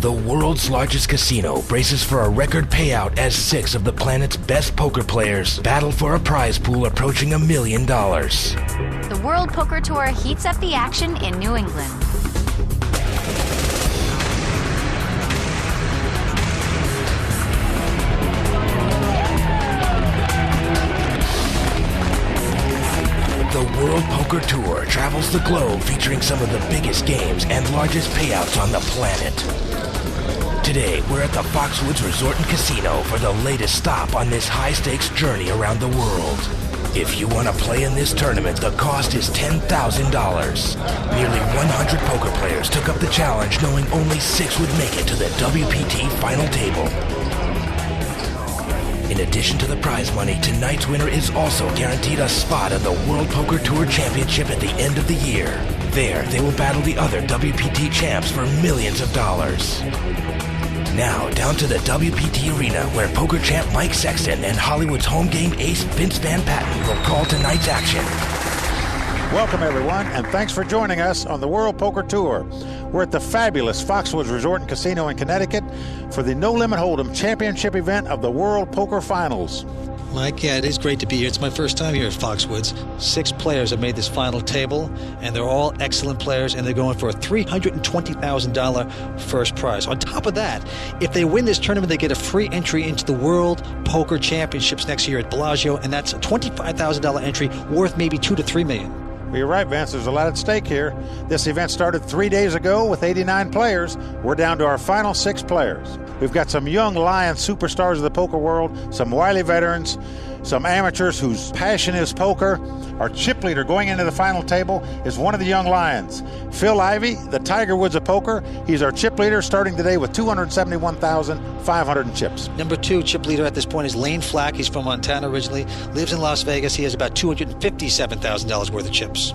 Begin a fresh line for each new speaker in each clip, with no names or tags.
The world's largest casino braces for a record payout as 6 of the planet's best poker players battle for a prize pool approaching $1 million.
The World Poker Tour heats up the action in New England.
The World Poker Tour travels the globe featuring some of the biggest games and largest payouts on the planet. Today, we're at the Foxwoods Resort and Casino for the latest stop on this high-stakes journey around the world. If you want to play in this tournament, the cost is $10,000. Nearly 100 poker players took up the challenge, knowing only 6 would make it to the WPT final table. In addition to the prize money, tonight's winner is also guaranteed a spot on the World Poker Tour Championship at the end of the year. There, they will battle the other WPT champs for millions of dollars. Now, down to the WPT Arena, where poker champ Mike Sexton and Hollywood's home game ace Vince Van Patten will call tonight's action.
Welcome, everyone, and thanks for joining us on the World Poker Tour. We're at the fabulous Foxwoods Resort and Casino in Connecticut for the No Limit Hold'em Championship event of the World Poker Finals.
Mike, yeah, it is great to be here. It's my first time here at Foxwoods. 6 players have made this final table, and they're all excellent players, and they're going for a $320,000 first prize. On top of that, if they win this tournament, they get a free entry into the World Poker Championships next year at Bellagio, and that's a $25,000 entry worth maybe $2 to $3 million.
Well, you're right, Vince. There's a lot at stake here. This event started 3 days ago with 89 players. We're down to our final 6 players. We've got some young lion superstars of the poker world, some wily veterans, some amateurs whose passion is poker. Our chip leader going into the final table is one of the young lions, Phil Ivey, the Tiger Woods of poker. He's our chip leader, starting today with 271,500 in chips.
Number 2 chip leader at this point is Lane Flack. He's from Montana originally, lives in Las Vegas. He has about $257,000 worth of chips.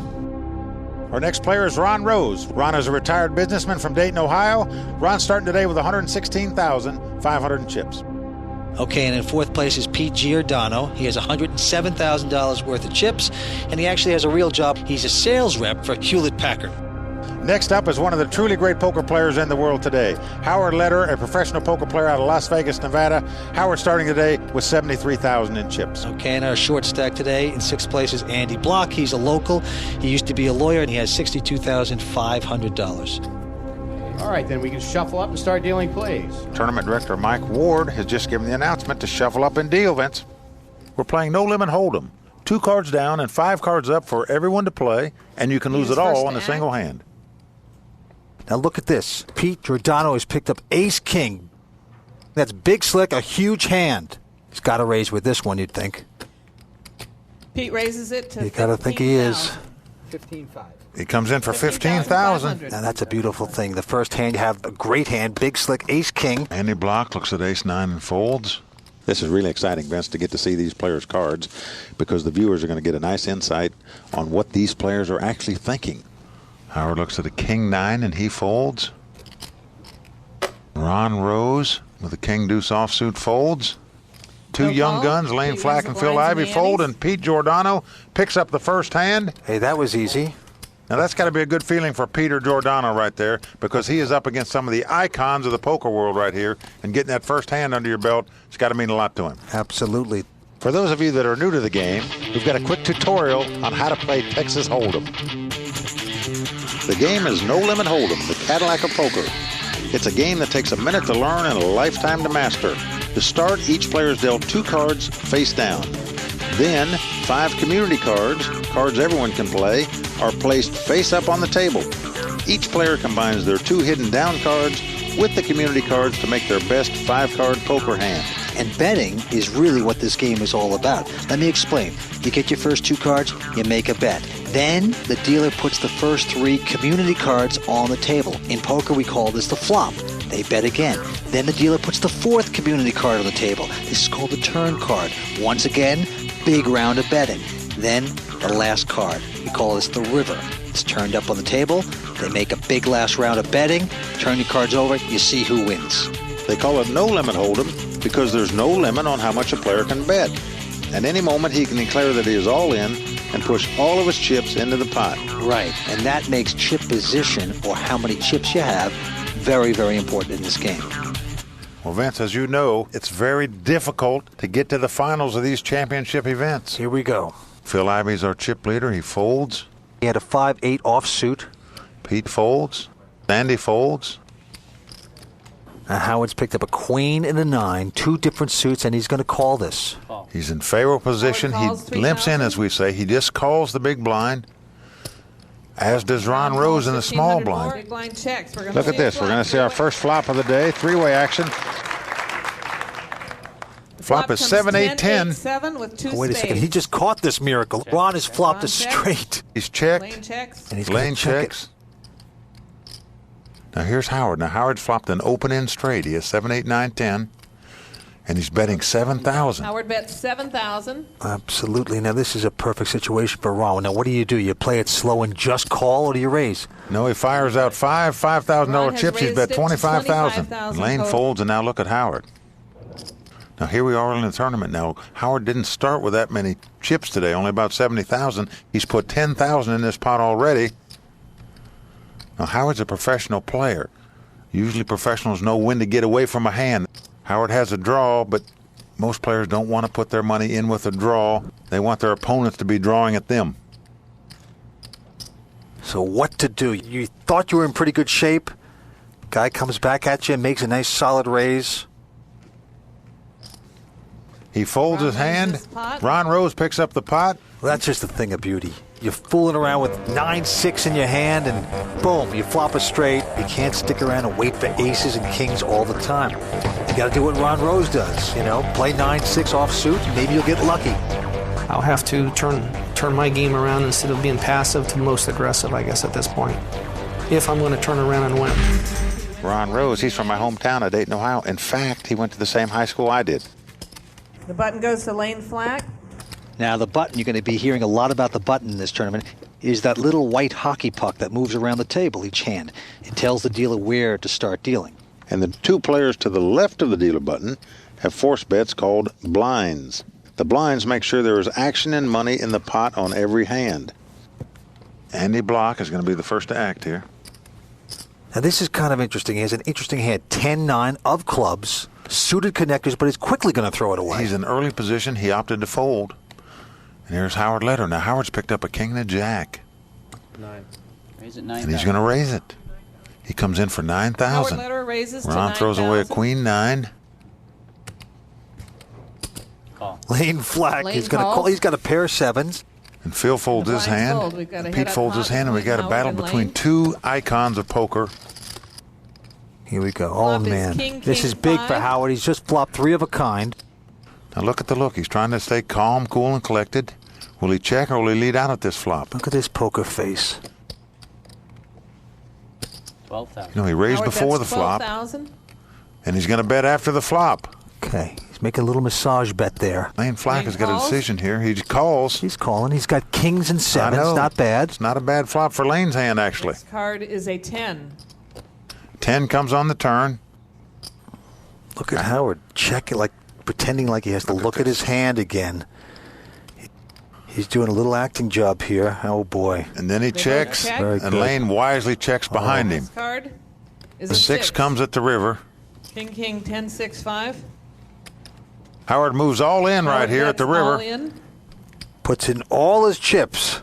Our next player is Ron Rose. Ron is a retired businessman from Dayton, Ohio. Ron's starting today with 116,500 in chips.
Okay, and in 4th place is Pete Giordano. He has $107,000 worth of chips, and he actually has a real job. He's a sales rep for Hewlett-Packard.
Next up is one of the truly great poker players in the world today, Howard Leder, a professional poker player out of Las Vegas, Nevada. Howard starting today with 73,000 in chips.
Okay, and our short stack today in 6th place is Andy Block. He's a local. He used to be a lawyer, and he has $62,500.
All right, then we can shuffle up and start dealing plays.
Tournament director Mike Ward has just given the announcement to shuffle up and deal, Vince. We're playing No Limit Hold'em. 2 cards down and 5 cards up for everyone to play, and you can lose it all in a single hand.
Now look at this. Pete Giordano has picked up ace-king. That's big slick, a huge hand. He's got to raise with this one, you'd think.
Pete raises it to
You got to think he is.
15-5.
He comes in for 15,000.
Now that's a beautiful thing. The first hand, you have a great hand, big slick ace-king.
Andy Block looks at ace-9 and folds.
This is really exciting, Vince, to get to see these players' cards, because the viewers are going to get a nice insight on what these players are actually thinking.
Howard looks at a king-9 and he folds. Ron Rose with a king-deuce offsuit folds. 2 young guns, Lane Flack and Phil Ivey, fold, and Pete Giordano picks up the first hand.
Hey, that was easy.
Now that's got to be a good feeling for Peter Giordano right there, because he is up against some of the icons of the poker world right here, and getting that first hand under your belt, it's got to mean a lot to him.
Absolutely.
For those of you that are new to the game, we've got a quick tutorial on how to play Texas Hold'em. The game is No Limit Hold'em, the Cadillac of poker. It's a game that takes a minute to learn and a lifetime to master. To start, each player is dealt 2 cards face down. Then, 5 community cards, cards everyone can play, are placed face up on the table. Each player combines their 2 hidden down cards with the community cards to make their best 5-card poker hand.
And betting is really what this game is all about. Let me explain. You get your first 2 cards, you make a bet. Then the dealer puts the first 3 community cards on the table. In poker, we call this the flop. They bet again. Then the dealer puts the 4th community card on the table. This is called the turn card. Once again, big round of betting. Then the last card. We call this the river. It's turned up on the table. They make a big last round of betting. Turn your cards over. You see who wins.
They call it No Limit Hold'em because there's no limit on how much a player can bet. At any moment, he can declare that he is all in and push all of his chips into the pot.
Right, and that makes chip position, or how many chips you have, very, very important in this game.
Well, Vince, as you know, it's very difficult to get to the finals of these championship events.
Here we go.
Phil Ivey's our chip leader. He folds.
He had a 5-8 offsuit.
Pete folds. Sandy folds.
Howard's picked up a queen and a 9, 2 different suits, and he's going to call this.
He's in favorable position. He limps in, as we say. He just calls the big blind, as does Ron Rose in the small blind.
Big blind checks.
Look at this. We're going to see our first flop of the day. Three-way action.
Flop is 7-8-10.
7 with 2
Wait a second.
spades.
He just caught this miracle. Ron has flopped a
Ron checks.
straight.
He's checked.
Lane checks.
And he's gonna
Lane
check it.
checks. Now here's Howard. Now Howard's flopped an open-end straight. He has 7, 8, 9, 10. And he's betting 7,000.
Howard bets 7,000.
Absolutely. Now, this is a perfect situation for Ron. Now, what do? You play it slow and just call, or do you raise?
No, he fires out five
Ron
$5,000
has
chips. He's
raised
bet
it to
25,000.
25,000
Lane
total.
folds, and now look at Howard. Now here we are in the tournament. Now Howard didn't start with that many chips today, only about 70,000. He's put 10,000 in this pot already. Now Howard's a professional player. Usually professionals know when to get away from a hand. Howard has a draw, but most players don't want to put their money in with a draw. They want their opponents to be drawing at them.
So what to do? You thought you were in pretty good shape. Guy comes back at you and makes a nice solid raise.
He folds his
Ron raises
hand.
his pot.
Ron Rose picks up the pot.
Well, that's just a thing of beauty. You're fooling around with 9-6 in your hand, and boom, you flop a straight. You can't stick around and wait for aces and kings all the time. You got to do what Ron Rose does. Play 9-6 offsuit, and maybe you'll get lucky.
I'll have to turn my game around instead of being passive to most aggressive, I guess, at this point, if I'm going to turn around and win.
Ron Rose, he's from my hometown of Dayton, Ohio. In fact, he went to the same high school I did.
The button goes to Lane Flack.
Now, the button, you're going to be hearing a lot about the button in this tournament, is that little white hockey puck that moves around the table each hand. It tells the dealer where to start dealing.
And the two players to the left of the dealer button have force bets called blinds. The blinds make sure there is action and money in the pot on every hand. Andy Block is going to be the first to act here.
Now, this is kind of interesting. He has an interesting hand. 10-9 of clubs, suited connectors, but he's quickly going to throw it away.
He's in early position. He opted to fold. And here's Howard Letter. Now, Howard's picked up a king and a jack.
9.
Raise it 9.
And he's going to raise it. He comes in for 9,000.
Howard Letter raises to
Ron
9,000.
throws away a queen 9.
Call.
Lane Flack.
Lane
He's going to
calls.
call. He's got a pair of 7s.
And Phil folds
The
his
blinds
hand.
fold. We've got a
Pete
head-up
folds his
pot
hand, and we got a
between
battle
Howard and
between
Lane.
two icons of poker.
Here we go.
Flop
Oh,
is
man.
king,
This
king,
is big for
5.
Howard. He's just flopped 3 of a kind.
Now look at the look. He's trying to stay calm, cool, and collected. Will he check or will he lead out at this flop?
Look at this poker face.
12,000.
He raised
Howard
before the
bets
flop,
12,000.
and he's going to bet after the flop.
Okay. He's making a little massage bet there.
Lane Flack
Lane
has got a
calls.
decision here. He calls.
He's calling. He's got kings and 7s.
I know.
Not bad.
It's not a bad flop for Lane's hand, actually.
Next card is a 10.
10 comes on the turn.
Look at Howard checking, like pretending like he has to look at his hand again. He's doing a little acting job here. Oh, boy.
And then he
They both
checks,
check.
Very
and
good.
Lane wisely checks behind him.
Next card is
The
a
6 comes at the river.
King, king, 10, 6, 5.
Howard moves all in right
Howard
here at the
bets all
river.
in.
Puts in all his chips.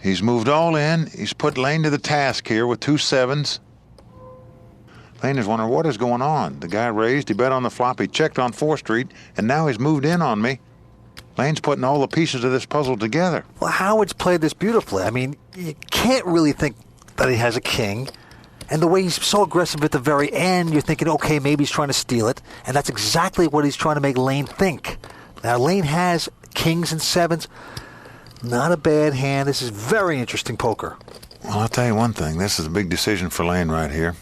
He's moved all in. He's put Lane to the task here with 2 7s. Lane is wondering what is going on. The guy raised, he bet on the flop, he checked on 4th Street, and now he's moved in on me. Lane's putting all the pieces of this puzzle together.
Well, Howard's played this beautifully. I mean, you can't really think that he has a king. And the way he's so aggressive at the very end, you're thinking, okay, maybe he's trying to steal it. And that's exactly what he's trying to make Lane think. Now, Lane has kings and 7s. Not a bad hand. This is very interesting poker.
Well, I'll tell you one thing. This is a big decision for Lane right here.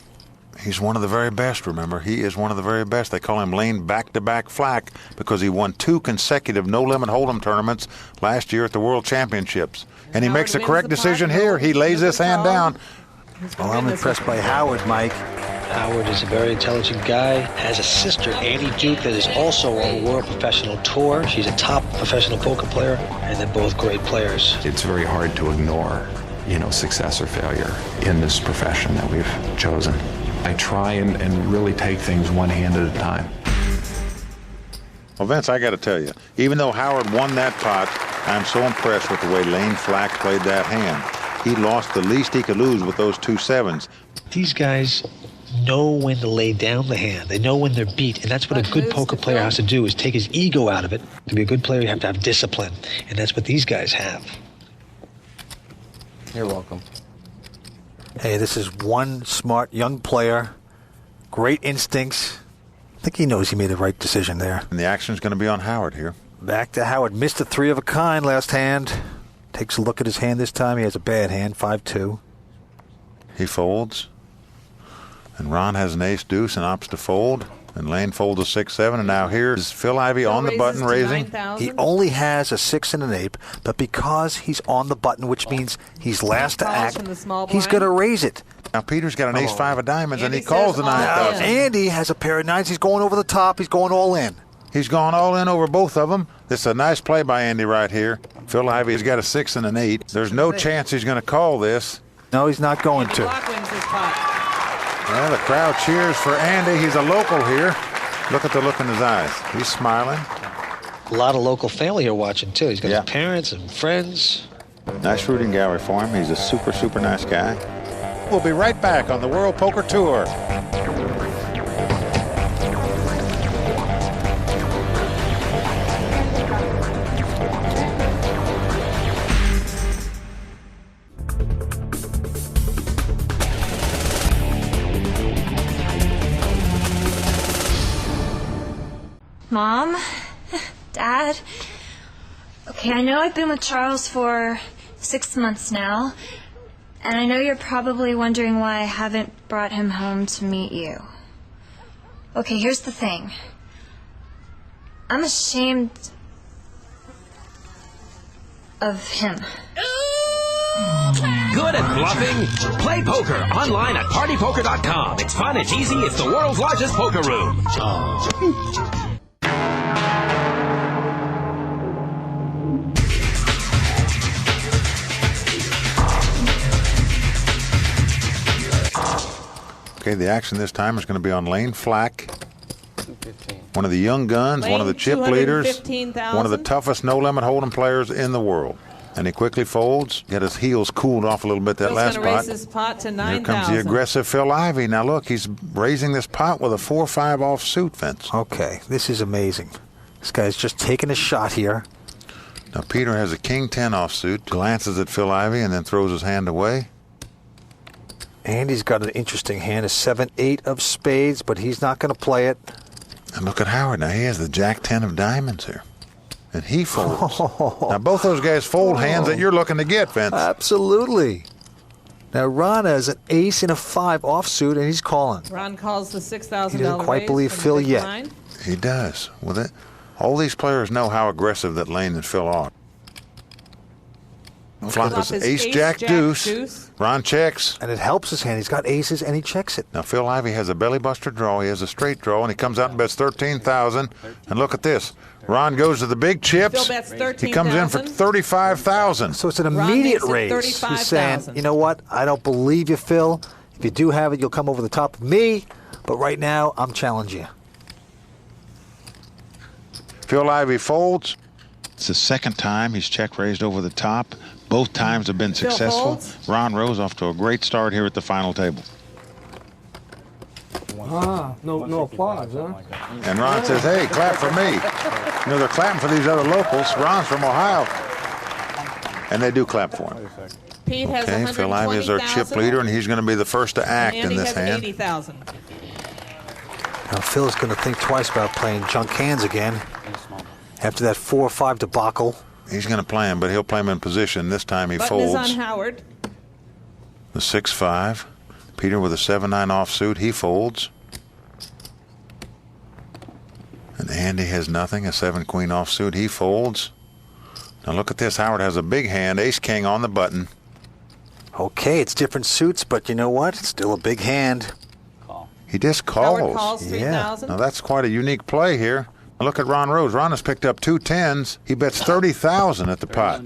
He's one of the very best, remember. He is one of the very best. They call him Lane back-to-back Flack because he won 2 consecutive no-limit hold'em tournaments last year at the World Championships. And he
Howard
makes the
wins
correct
the pot.
decision here. He lays this hand down.
Well, I'm impressed by Howard, Mike.
Howard is a very intelligent guy, has a sister, Annie Duke, that is also on the World Professional Tour. She's a top professional poker player, and they're both great players.
It's very hard to ignore, success or failure in this profession that we've chosen. I try and really take things one hand at a time.
Well, Vince, I got to tell you, even though Howard won that pot, I'm so impressed with the way Lane Flack played that hand. He lost the least he could lose with those 2 sevens.
These guys know when to lay down the hand. They know when they're beat, and that's what a good poker player has to do, is take his ego out of it. To be a good player, you have to have discipline, and that's what these guys have.
You're welcome.
Hey, this is one smart young player, great instincts. I think he knows he made the right decision there.
And the action's going to be on Howard here.
Back to Howard. Missed a 3 of a kind last hand. Takes a look at his hand this time. He has a bad hand, 5-2.
He folds. And Ron has an ace deuce and opts to fold. And Lane folds a 6-7. And now here's Phil Ivey on the button raising.
He only has a 6 and an 8, but because he's on the button, which means he's last to act, he's going to raise it.
Now Peter's got an ace-5 of diamonds, and he calls the 9,000.
Andy has a pair of 9s. He's going over the top. He's going all in.
He's gone all in over both of them. This is a nice play by Andy right here. Phil Ivey's got a 6 and an 8. There's no chance he's going to call this.
No, he's not going to.
Well, the crowd cheers for Andy. He's a local here. Look at the look in his eyes. He's smiling.
A lot of local family here watching, too. He's got his parents and friends.
Nice rooting gallery for him. He's a super, super nice guy. We'll be right back on the World Poker Tour.
Mom? Dad? Okay, I know I've been with Charles for 6 months now, and I know you're probably wondering why I haven't brought him home to meet you. Okay, here's the thing. I'm ashamed of him.
Good at bluffing? Play poker online at partypoker.com. It's fun, it's easy, it's the world's largest poker room.
Okay, the action this time is going to be on Lane Flack. One of the young guns, one of the chip leaders, one of the toughest no-limit hold'em players in the world. And he quickly folds. Get his heels cooled off a little bit that last
raise his pot to 9,000.
Here comes the aggressive Phil Ivey. Now look, he's raising this pot with a 4-5 offsuit, Vince.
Okay, this is amazing. This guy's just taking a shot here.
Now Peter has a king-10 offsuit, glances at Phil Ivey, and then throws his hand away.
Andy's got an interesting hand, a 7-8 of spades, but he's not going to play it.
And look at Howard. Now he has the Jack-10 of diamonds here. And he folds. Now both those guys fold hands that you're looking to get, Vince.
Absolutely. Now Ron has an ace and a 5 offsuit, and he's calling.
Ron calls the $6,000
He doesn't quite believe Phil yet.
Blind.
He does. With it, all these players know how aggressive that Lane and Phil are. Flop is ace, jack, deuce. Ron checks.
And it helps his hand. He's got aces, and he checks it.
Now, Phil Ivey has a belly buster draw. He has a straight draw, and he comes out and bets 13,000. And look at this. Ron goes to the big chips.
Phil bets 13,000.
He comes in for 35,000.
So it's an immediate raise. He's saying, you know what? I don't believe you, Phil. If you do have it, you'll come over the top of me. But right now, I'm challenging you.
Phil Ivey folds. It's the second time he's check raised over the top. Both times have been successful. Ron Rose off to a great start here at the final table.
No applause, huh?
And Ron says, hey, clap for me. You know, they're clapping for these other locals. Ron's from Ohio. And they do clap for him.
Pete has
Okay, Phil Ivey is our chip leader, and he's going to be the first to act in this hand.
Andy has 80,000.
Now Phil's going to think twice about playing junk hands again after that 4-5 debacle.
He's going to play him, but he'll play him in position. This time he
Button
folds.
is on Howard.
The 6-5. Peter with a 7-9 offsuit. He folds. And Andy has nothing. A 7-queen offsuit. He folds. Now look at this. Howard has a big hand. Ace-king on the button.
Okay, it's different suits, but you know what? It's still a big hand.
He just calls.
Howard calls 3,000.
Now that's quite a unique play here. Now look at Ron Rose. Ron has picked up 2 10s. He bets 30,000 at the pot.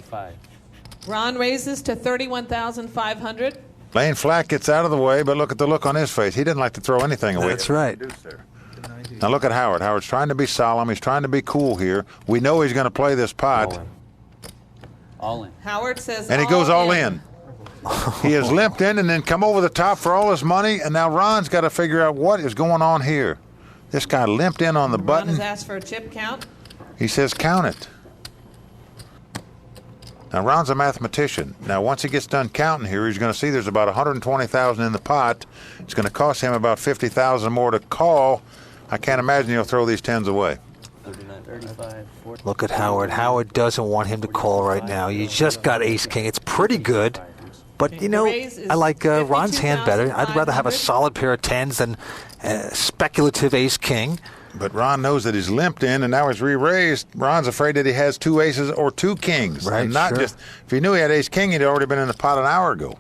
Ron raises to 31,500.
Laying flat gets out of the way, but look at the look on his face. He didn't like to throw anything away.
That's right.
Now look at Howard. Howard's trying to be solemn. He's trying to be cool here. We know he's going to play this pot.
All in.
Howard says
And he goes all in. He has limped in and then come over the top for all his money, and now Ron's got to figure out what is going on here. This guy limped in on the
Ron
button.
has asked for a chip count.
He says count it. Now, Ron's a mathematician. Now, once he gets done counting here, he's going to see there's about 120,000 in the pot. It's going to cost him about 50,000 more to call. I can't imagine he'll throw these tens away.
35, 40.
Look at Howard. Howard doesn't want him to call right now. You just got ace-king. It's pretty good. But, you know, I like Ron's hand better. I'd rather have a solid pair of tens than speculative ace-king.
But Ron knows that he's limped in, and now he's re-raised. Ron's afraid that he has two aces or two kings.
Right,
and not
sure.
just, if he knew he had ace-king, he'd already been in the pot an hour ago.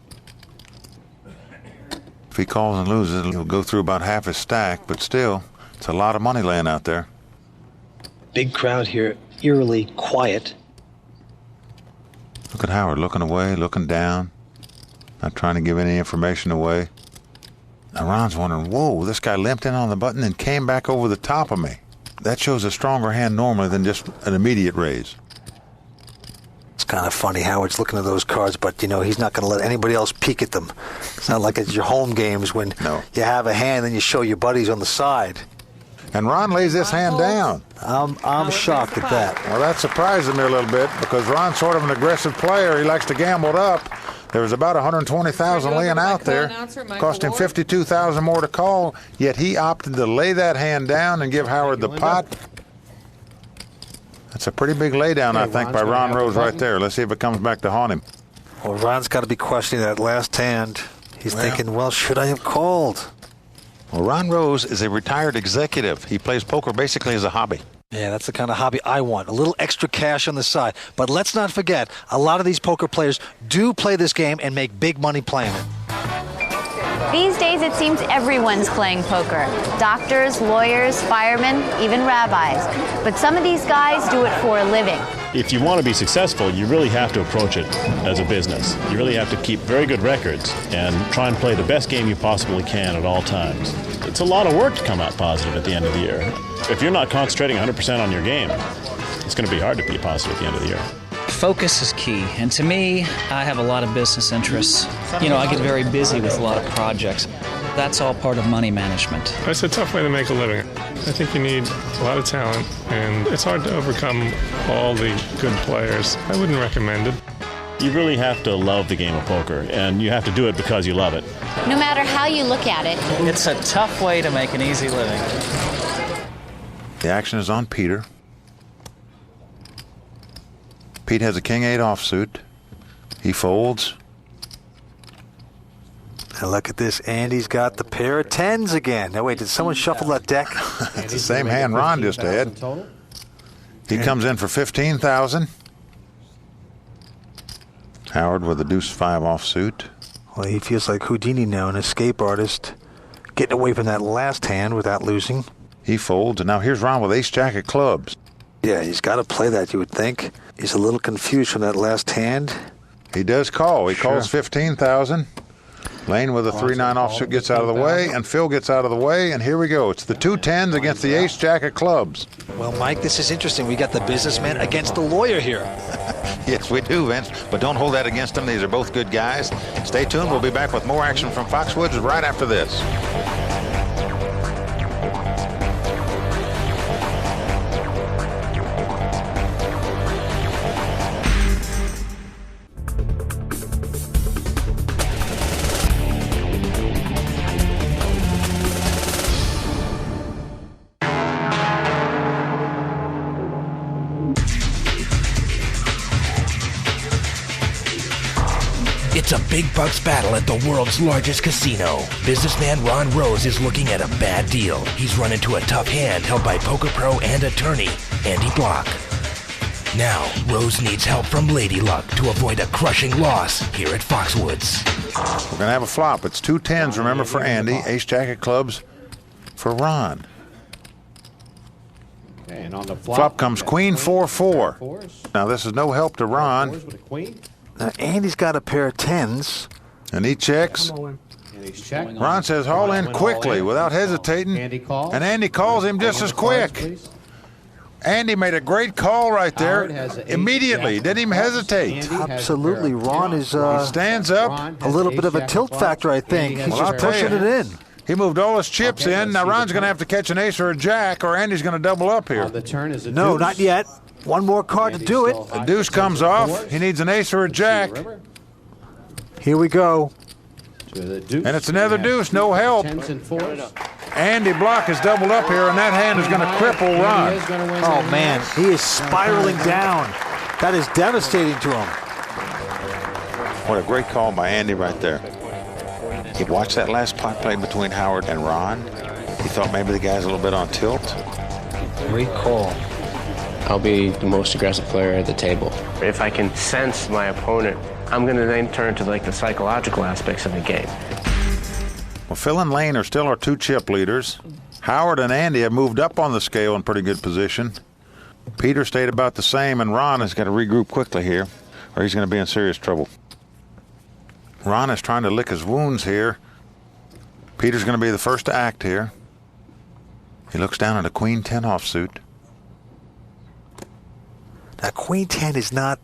If he calls and loses, he'll go through about half his stack, but still, it's a lot of money laying out there.
Big crowd here, eerily quiet.
Look at Howard looking away, looking down, not trying to give any information away. Now Ron's wondering, whoa, this guy limped in on the button and came back over the top of me. That shows a stronger hand normally than just an immediate raise.
It's kind of funny. Howard's looking at those cards, but, you know, he's not going to let anybody else peek at them. It's not like it's your home games when you have a hand and you show your buddies on the side.
And Ron lays this hand down.
I'm shocked at that.
Well, that surprises me a little bit because Ron's sort of an aggressive player. He likes to gamble it up. There was about 120,000 laying out there. Cost him 52,000 more to call, yet he opted to lay that hand down and give Howard the pot. That's a pretty big laydown, I think, by Ron Rose right there. Let's see if it comes back to haunt him.
Well, Ron's got to be questioning that last hand. He's thinking, well, should I have called?
Well, Ron Rose is a retired executive. He plays poker basically as a hobby.
Yeah, that's the kind of hobby I want. A little extra cash on the side. But let's not forget, a lot of these poker players do play this game and make big money playing it.
These days, it seems everyone's playing poker. Doctors, lawyers, firemen, even rabbis. But some of these guys do it for a living.
If you want to be successful, you really have to approach it as a business. You really have to keep very good records and try and play the best game you possibly can at all times. It's a lot of work to come out positive at the end of the year. If you're not concentrating 100% on your game, it's going to be hard to be positive at the end of the year.
Focus is key, and to me, I have a lot of business interests. You know, I get very busy with a lot of projects. That's all part of money management.
It's a tough way to make a living. I think you need a lot of talent, and it's hard to overcome all the good players. I wouldn't recommend it.
You really have to love the game of poker, and you have to do it because you love it.
No matter how you look at it,
It's a tough way to make an easy living.
The action is on Peter. Pete has a king-8 offsuit. He folds.
And look at this. Andy's got the pair of tens again. Now, wait, did someone shuffle that deck?
It's the same hand Ron just had. He comes in for 15,000. Howard with a deuce-5 offsuit.
Well, he feels like Houdini now, an escape artist, getting away from that last hand without losing.
He folds, and now here's Ron with ace-jack of clubs.
Yeah, he's got to play that, you would think. He's a little confused from that last hand.
He does call. He calls 15,000. Lane with a 3-9 offsuit gets out of the way, and Phil gets out of the way, and here we go. It's the two tens against the ace-jack of clubs.
Well, Mike, this is interesting. We got the businessman against the lawyer here.
Yes, we do, Vince, but don't hold that against them. These are both good guys. Stay tuned. We'll be back with more action from Foxwoods right after this.
It's a big bucks battle at the world's largest casino. Businessman Ron Rose is looking at a bad deal. He's run into a tough hand held by poker pro and attorney Andy Block. Now, Rose needs help from Lady Luck to avoid a crushing loss here at Foxwoods.
We're going to have a flop. It's two tens, remember, for Andy. Ace-jack of clubs for Ron.
Okay, and on the
Flop comes queen 4-4. Now, this is no help to Ron.
Now, Andy's got a pair of tens.
And he checks.
And he's checked.
Ron says haul in quickly without hesitating.
Andy calls.
And Andy calls him just as quick. Andy made a great call right there. Immediately. Didn't even hesitate.
Absolutely. Ron is
he stands up.
a little bit of a tilt factor, I think. He's just pushing it in.
He moved all his chips in. Now Ron's going to have to catch an ace or a jack, or Andy's going to double up here.
The turn is a
No,
deuce.
not yet. One more card to do it.
The deuce comes off. He needs an ace or a jack.
Here we go.
And it's another deuce. No help.
Tens and fours.
Andy Block is doubled up here, and that hand is going to cripple Ron.
Oh, man. He is spiraling down. That is devastating to him.
What a great call by Andy right there. He watched that last pot play between Howard and Ron. He thought maybe the guy's a little bit on tilt.
Great call.
I'll be the most aggressive player at the table. If I can sense my opponent, I'm going to then turn to like the psychological aspects of the game.
Well, Phil and Lane are still our two chip leaders. Howard and Andy have moved up on the scale in pretty good position. Peter stayed about the same, and Ron has got to regroup quickly here, or he's going to be in serious trouble. Ron is trying to lick his wounds here. Peter's going to be the first to act here. He looks down at a queen 10 offsuit.
Now, queen 10 is not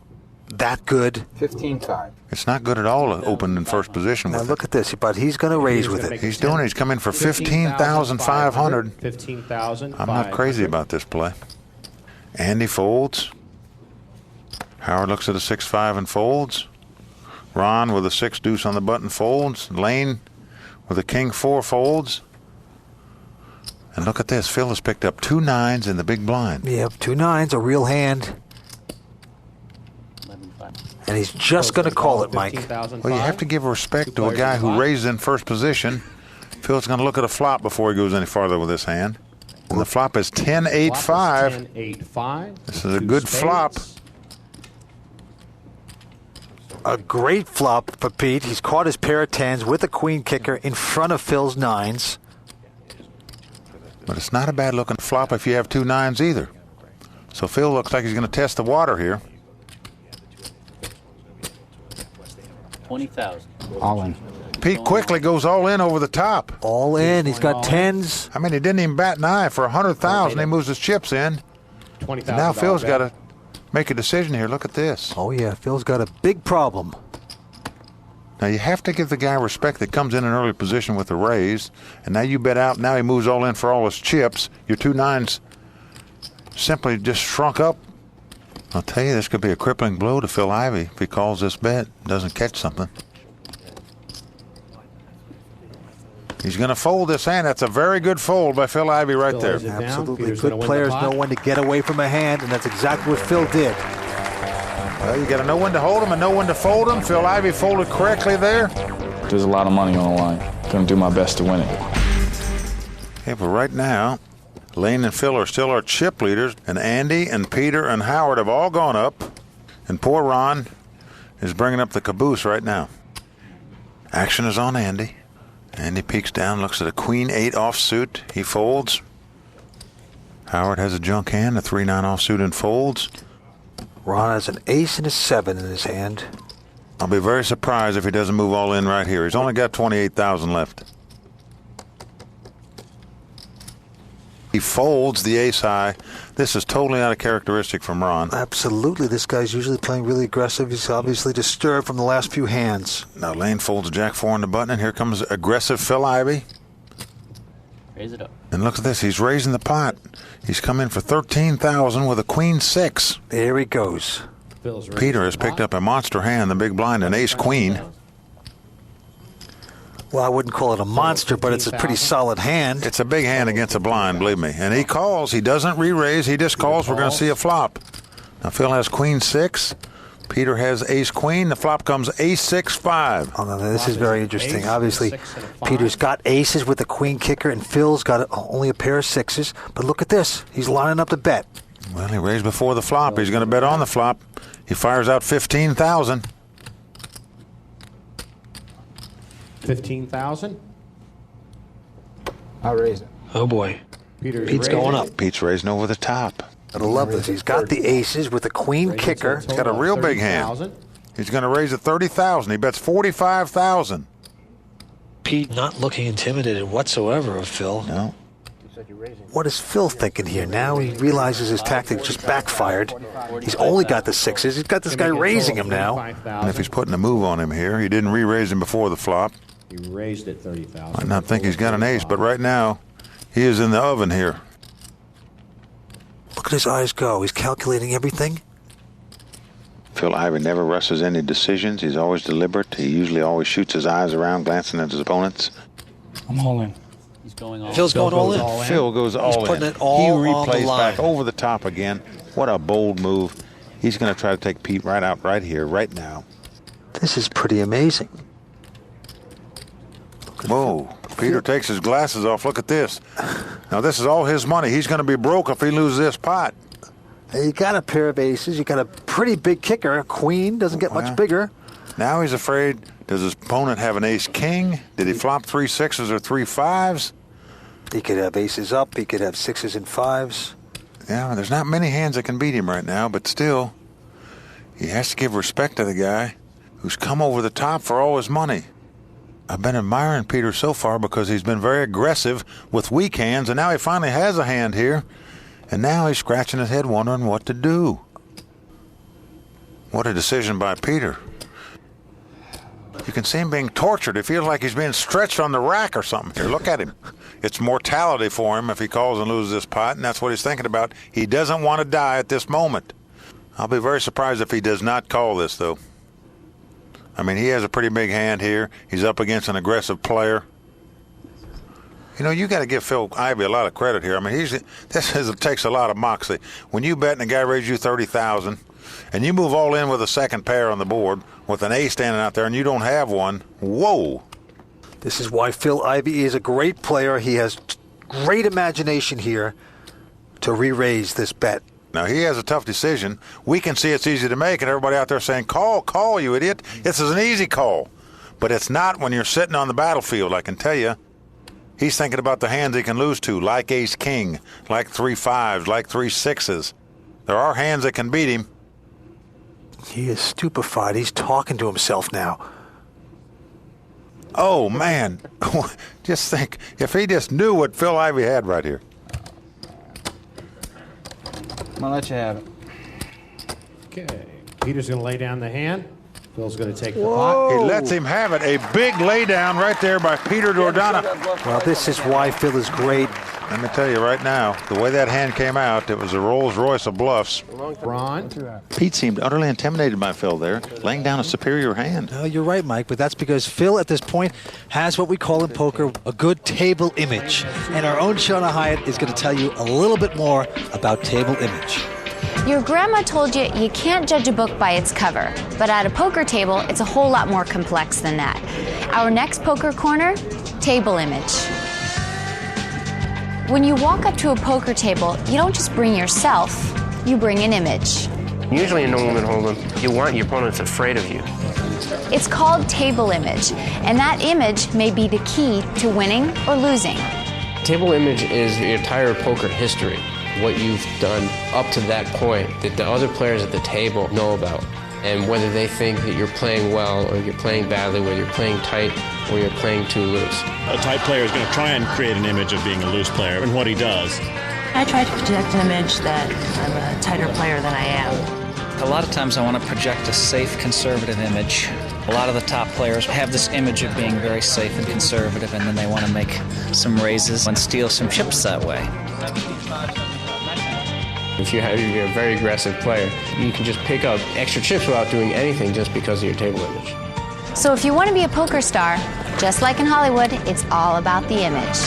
that good.
15-5.
It's not good at all to open in first position
Now
with
look at this, but he's going to raise with it.
He's doing it. He's coming for 15,500.
15,000.
I'm not crazy about this play. Andy folds. Howard looks at a 6-5 and folds. Ron with a 6 deuce on the button folds. Lane with a king 4 folds. And look at this. Phil has picked up 2 9s in the big blind.
Yep, 2 9s, a real hand. And he's just going to call it, Mike.
Well, you have to give respect to a guy who raises in first position. Phil's going to look at a flop before he goes any farther with this hand. And the flop is 10-8-5.
10-8-5.
This is a good flop.
A great flop for Pete. He's caught his pair of 10s with a queen kicker in front of Phil's 9s.
But it's not a bad looking flop if you have 2 9s either. So Phil looks like he's going to test the water here.
20,000.
All in.
Pete quickly goes all in over the top.
All in. He's got 10s.
I mean, he didn't even bat an eye for 100,000. He moves his chips in. And now Phil's got to make a decision here. Look at this.
Oh, yeah. Phil's got a big problem.
Now, you have to give the guy respect that comes in an early position with a raise. And now you bet out. Now he moves all in for all his chips. Your 2 9s simply just shrunk up. I'll tell you, this could be a crippling blow to Phil Ivey if he calls this bet, doesn't catch something. He's going to fold this hand. That's a very good fold by Phil Ivey right there.
Absolutely. Good players know when to get away from a hand, and that's exactly what Phil did.
Well, you got to know when to hold him and know when to fold him. Phil Ivey folded correctly there.
There's a lot of money on the line. Going to do my best to win it.
Okay, but right now, Lane and Phil are still our chip leaders, and Andy and Peter and Howard have all gone up, and poor Ron is bringing up the caboose right now. Action is on Andy. Andy peeks down, looks at a queen 8 offsuit. He folds. Howard has a junk hand, a 3-9 offsuit, and folds.
Ron has an ace and a 7 in his hand.
I'll be very surprised if he doesn't move all in right here. He's only got 28,000 left. He folds the ace high. This is totally not a characteristic from Ron.
Absolutely. This guy's usually playing really aggressive. He's obviously disturbed from the last few hands.
Now Lane folds jack 4 on the button, and here comes aggressive Phil Ivey.
Raise it up.
And look at this. He's raising the pot. He's come in for 13,000 with a queen 6.
There he goes.
Peter has picked up a monster hand, the big blind, an ace queen.
Well, I wouldn't call it a monster, but it's a pretty solid hand.
It's a big hand against a blind, believe me. And he calls. He doesn't re-raise. He just calls. We're going to see a flop. Now, Phil has queen 6. Peter has ace queen. The flop comes ace 6-5.
Oh, no, this is very interesting. Obviously, Peter's got aces with a queen kicker, and Phil's got only a pair of 6s. But look at this. He's lining up to bet.
Well, he raised before the flop. He's going to bet on the flop. He fires out 15,000.
15,000. I'll raise it.
Oh, boy.
Pete's
going up.
Pete's raising over the top.
I love this. He's got the aces with a queen kicker.
He's got a real big hand. He's going to raise it 30,000. He bets 45,000.
Pete not looking intimidated whatsoever of Phil.
No.
What is Phil thinking here? Now he realizes his tactic just backfired. He's only got the sixes. He's got this guy raising him now.
And if he's putting a move on him here, he didn't re-raise him before the flop.
He raised it 30,000.
Might not think he's got an ace, but right now, he is in the oven here.
Look at his eyes go. He's calculating everything.
Phil Ivey never rushes any decisions. He's always deliberate. He usually always shoots his eyes around, glancing at his opponents.
I'm all in. He's going all in.
Phil's going all in.
Phil goes all in.
He's putting it all
he
on the
replays
line.
back over the top again. What a bold move. He's going to try to take Pete right out right here, right now.
This is pretty amazing.
Whoa. Peter takes his glasses off. Look at this. Now, this is all his money. He's going to be broke if he loses this pot.
You got a pair of aces. You got a pretty big kicker. A queen doesn't get much bigger.
Now he's afraid. Does his opponent have an ace-king? Did he flop 3 6s or 3 5s?
He could have aces up. He could have 6s and 5s.
Yeah, there's not many hands that can beat him right now, but still, he has to give respect to the guy who's come over the top for all his money. I've been admiring Peter so far because he's been very aggressive with weak hands, and now he finally has a hand here, and now he's scratching his head wondering what to do. What a decision by Peter. You can see him being tortured. He feels like he's being stretched on the rack or something here. Look at him. It's mortality for him if he calls and loses this pot, and that's what he's thinking about. He doesn't want to die at this moment. I'll be very surprised if he does not call this, though. I mean, he has a pretty big hand here. He's up against an aggressive player. You know, you got to give Phil Ivey a lot of credit here. I mean, it takes a lot of moxie. When you bet and a guy raises you 30,000, and you move all in with a second pair on the board with an ace standing out there, and you don't have one, whoa.
This is why Phil Ivey is a great player. He has great imagination here to re-raise this bet.
Now, he has a tough decision. We can see it's easy to make, and everybody out there saying, call, you idiot. This is an easy call. But it's not when you're sitting on the battlefield, I can tell you. He's thinking about the hands he can lose to, like ace-king, like 3 5s, like 3 6s. There are hands that can beat him.
He is stupefied. He's talking to himself now.
Oh, man. Just think, if he just knew what Phil Ivey had right here.
I'm going to let you have it.
Okay. Peter's going to lay down the hand. Phil's going to take the pot.
He lets him have it. A big laydown right there by Peter Giordano.
Well, this is why Phil is great.
Let me tell you right now, the way that hand came out, it was a Rolls Royce of bluffs.
Ron.
Pete seemed utterly intimidated by Phil there, laying down a superior hand.
No, you're right, Mike, but that's because Phil, at this point, has what we call in poker a good table image. And our own Shauna Hyatt is going to tell you a little bit more about table image.
Your grandma told you you can't judge a book by its cover, but at a poker table, it's a whole lot more complex than that. Our next poker corner, table image. When you walk up to a poker table, you don't just bring yourself, you bring an image.
Usually in no limit hold'em, you want your opponents afraid of you.
It's called table image, and that image may be the key to winning or losing.
Table image is your entire poker history, what you've done up to that point that the other players at the table know about, and whether they think that you're playing well or you're playing badly, whether you're playing tight or you're playing too loose.
A tight player is going to try and create an image of being a loose player, and what he does.
I try to project an image that I'm a tighter player than I am.
A lot of times I want to project a safe, conservative image. A lot of the top players have this image of being very safe and conservative, and then they want to make some raises and steal some chips that way.
If you're a very aggressive player, you can just pick up extra chips without doing anything just because of your table image.
So if you want to be a poker star, just like in Hollywood, it's all about the image.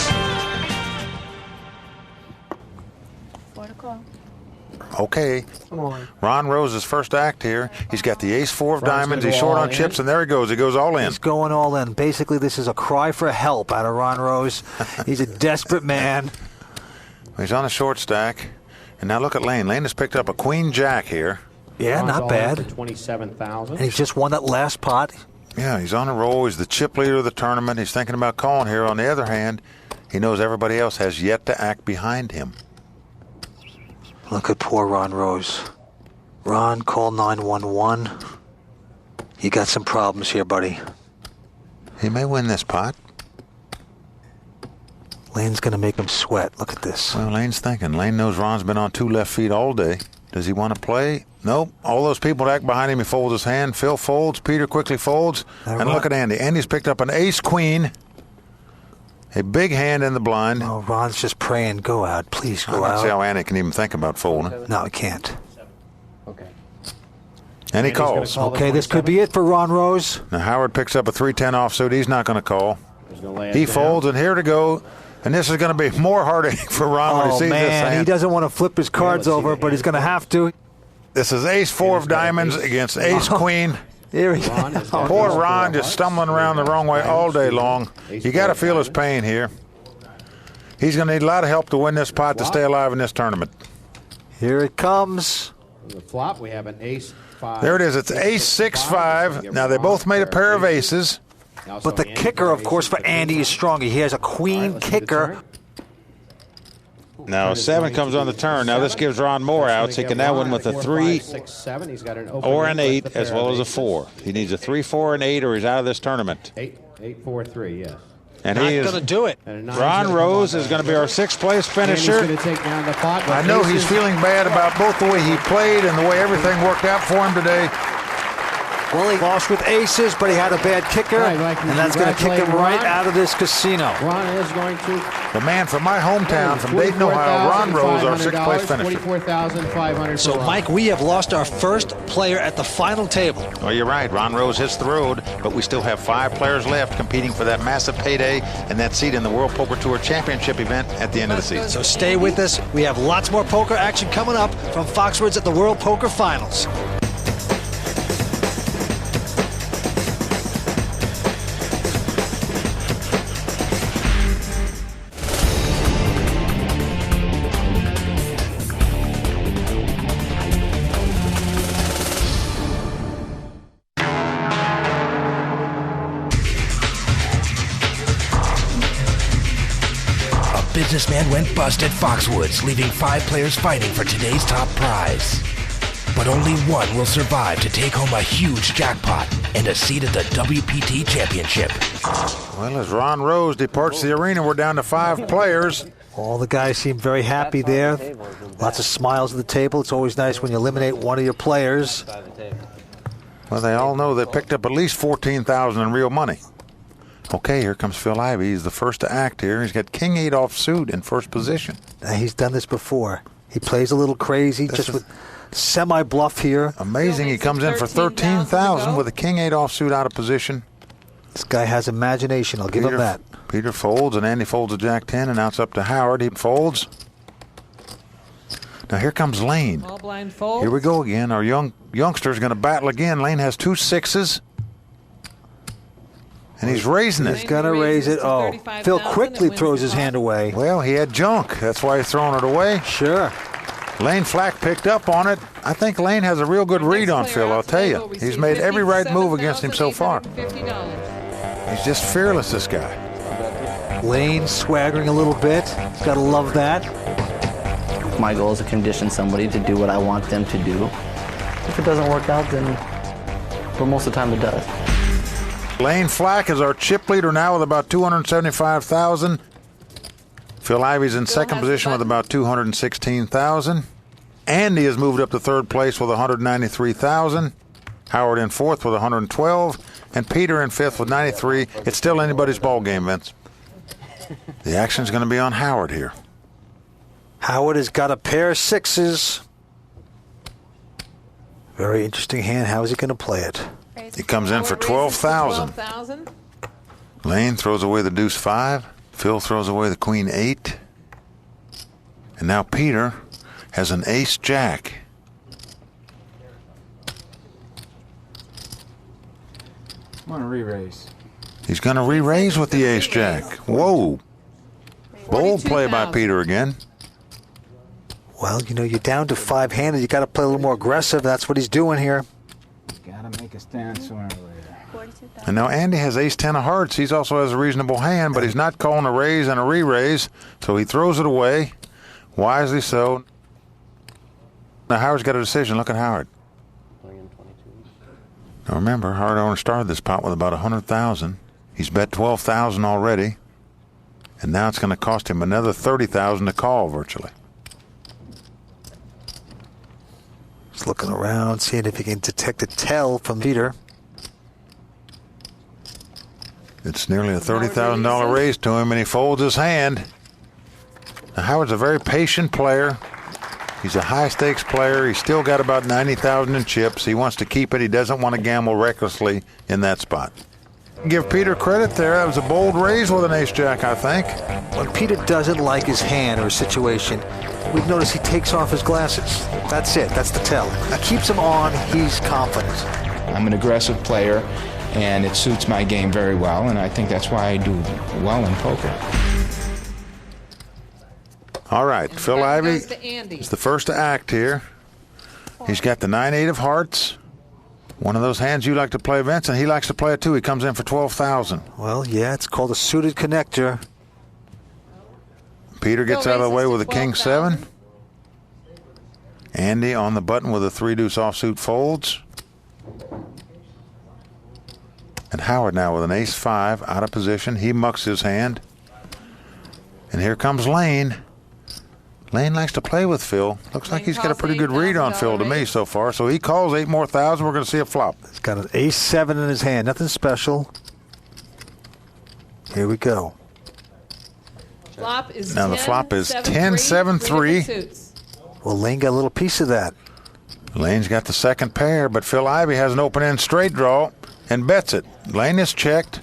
Okay. Ron Rose's first act here. He's got the ace-4 of diamonds. He's short on chips, and there he goes. He goes all in.
He's going all in. Basically, this is a cry for help out of Ron Rose. He's a desperate man.
He's on a short stack. And now look at Lane. Lane has picked up a queen-jack here.
Yeah, not bad.
For 27,000.
And he's just won that last pot.
Yeah, he's on a roll. He's the chip leader of the tournament. He's thinking about calling here. On the other hand, he knows everybody else has yet to act behind him.
Look at poor Ron Rose. Ron, call 911. You got some problems here, buddy.
He may win this pot.
Lane's going to make him sweat. Look at this.
Well, Lane's thinking. Lane knows Ron's been on 2 left feet all day. Does he want to play? Nope. All those people back behind him, he folds his hand. Phil folds. Peter quickly folds. And look at Andy. Andy's picked up an ace-queen. A big hand in the blind.
Oh, Ron's just praying, go out. Please go
I
out.
don't see how Andy can even think about folding.
No, he can't.
Okay.
And he calls.
Okay, this could be it for Ron Rose.
Now Howard picks up a 3-10 offsuit. He's not going to call. He folds, and here to go. And this is going to be more heartache for Ron when he sees this hand.
He doesn't want to flip his cards over, but he's going to have to.
This is ace-4 of diamonds against ace-queen.
Here he
Poor Ron just stumbling around the wrong way all day long. You got to feel his pain here. He's going to need a lot of help to win this pot to stay alive in this tournament.
Here it comes.
The flop, we have an ace-5.
There it is. It's ace-6-5. Now, they both made a pair of aces.
But the kicker, of course, for Andy is stronger. He has a queen kicker.
Now, 7 comes on the turn. Now, this gives Ron more outs. He can now win with a 3 or an 8 as well as a 4. He needs a 3, 4, and 8 or he's out of this tournament.
8, 4, 3, yes.
And he is
going to do it.
Ron Rose is going to be our 6th place finisher.
I
know he's feeling bad about both the way he played and the way everything worked out for him today.
Well, he lost with aces, but he had a bad kicker, and that's going to kick him right out of this casino.
Ron is going to...
The man from my hometown, from Dayton, Ohio, Ron Rose, our 6th place finisher.
$44,500.
So, Mike, we have lost our first player at the final table.
Oh, you're right. Ron Rose hits the road, but we still have 5 players left competing for that massive payday and that seat in the World Poker Tour Championship event at the end of the season.
So stay with us. We have lots more poker action coming up from Foxwoods at the World Poker Finals.
Businessman went bust at Foxwoods, leaving 5 players fighting for today's top prize. But only one will survive to take home a huge jackpot and a seat at the WPT Championship.
Well, as Ron Rose departs the arena, we're down to 5 players.
All the guys seem very happy there. Lots of smiles at the table. It's always nice when you eliminate one of your players.
Well, they all know they picked up at least $14,000 in real money. Okay, here comes Phil Ivey. He's the first to act here. He's got King 8 offsuit in first position.
He's done this before. He plays a little crazy, just with semi-bluff here.
Amazing. He comes in for $13,000 with a King 8 offsuit out of position.
This guy has imagination. I'll give him that.
Peter folds, and Andy folds a Jack 10, and now it's up to Howard. He folds. Now here comes Lane. Here we go again. Our youngster's going to battle again. Lane has 2 6s. And he's raising it.
He's going to raise it. Oh, Phil quickly throws his hand away.
Well, he had junk. That's why he's throwing it away.
Sure.
Lane Flack picked up on it. I think Lane has a real good read on Phil, I'll tell you. He's made every right move against him so far. He's just fearless, this guy.
Lane swaggering a little bit. He's got to love that.
My goal is to condition somebody to do what I want them to do. If it doesn't work out, then, but most of the time it does.
Lane Flack is our chip leader now with about $275,000. Phil Ivey's in second position with about $216,000. Andy has moved up to third place with $193,000. Howard in fourth with $112,000, and Peter in fifth with $93,000. It's still anybody's ball game, Vince. The action's going to be on Howard here.
Howard has got a pair of 6s. Very interesting hand. How is he going to play it?
He comes in for $12,000. Lane throws away the deuce 5. Phil throws away the queen 8. And now Peter has an ace jack.
I'm going to re-raise.
He's going to re-raise with the ace jack. Whoa. Bold play by Peter again.
Well, you know, you're down to 5-handed. You got to play a little more aggressive. That's what he's doing here.
Got to make a stand sooner or later.
And now Andy has ace-10 of hearts. He also has a reasonable hand, but he's not calling a raise and a re-raise, so he throws it away. Wisely so. Now Howard's got a decision. Look at Howard. Now remember, hard owner started this pot with about 100,000. He's bet 12,000 already, and now it's going to cost him another 30,000 to call virtually.
He's looking around, seeing if he can detect a tell from Peter.
It's nearly a $30,000 raise to him, and he folds his hand. Now Howard's a very patient player. He's a high-stakes player. He's still got about 90,000 in chips. He wants to keep it. He doesn't want to gamble recklessly in that spot. Give Peter credit there. That was a bold raise with an ace-jack, I think.
When Peter doesn't like his hand or his situation, we've noticed he takes off his glasses. That's it. That's the tell. He keeps them on. He's confident.
I'm an aggressive player, and it suits my game very well, and I think that's why I do well in poker.
All right, Phil Ivey is the first to act here. He's got the 9-8 of hearts. One of those hands you like to play, Vince, and he likes to play it too. He comes in for 12,000.
Well, yeah, it's called a suited connector.
Peter gets out of the way with a king 7. Andy on the button with a 3-deuce offsuit folds. And Howard now with an ace 5 out of position. He mucks his hand. And here comes Lane. Lane likes to play with Phil. Looks like he's got a pretty good read on Phil to me so far. So he calls 8 more thousand. We're going to see a flop.
He's got an ace 7 in his hand. Nothing special. Here we go.
Flop is
now
10,
the flop is
7,
10, 7, 3.
Well, Lane got a little piece of that.
Lane's got the second pair, but Phil Ivey has an open-end straight draw and bets it. Lane is checked.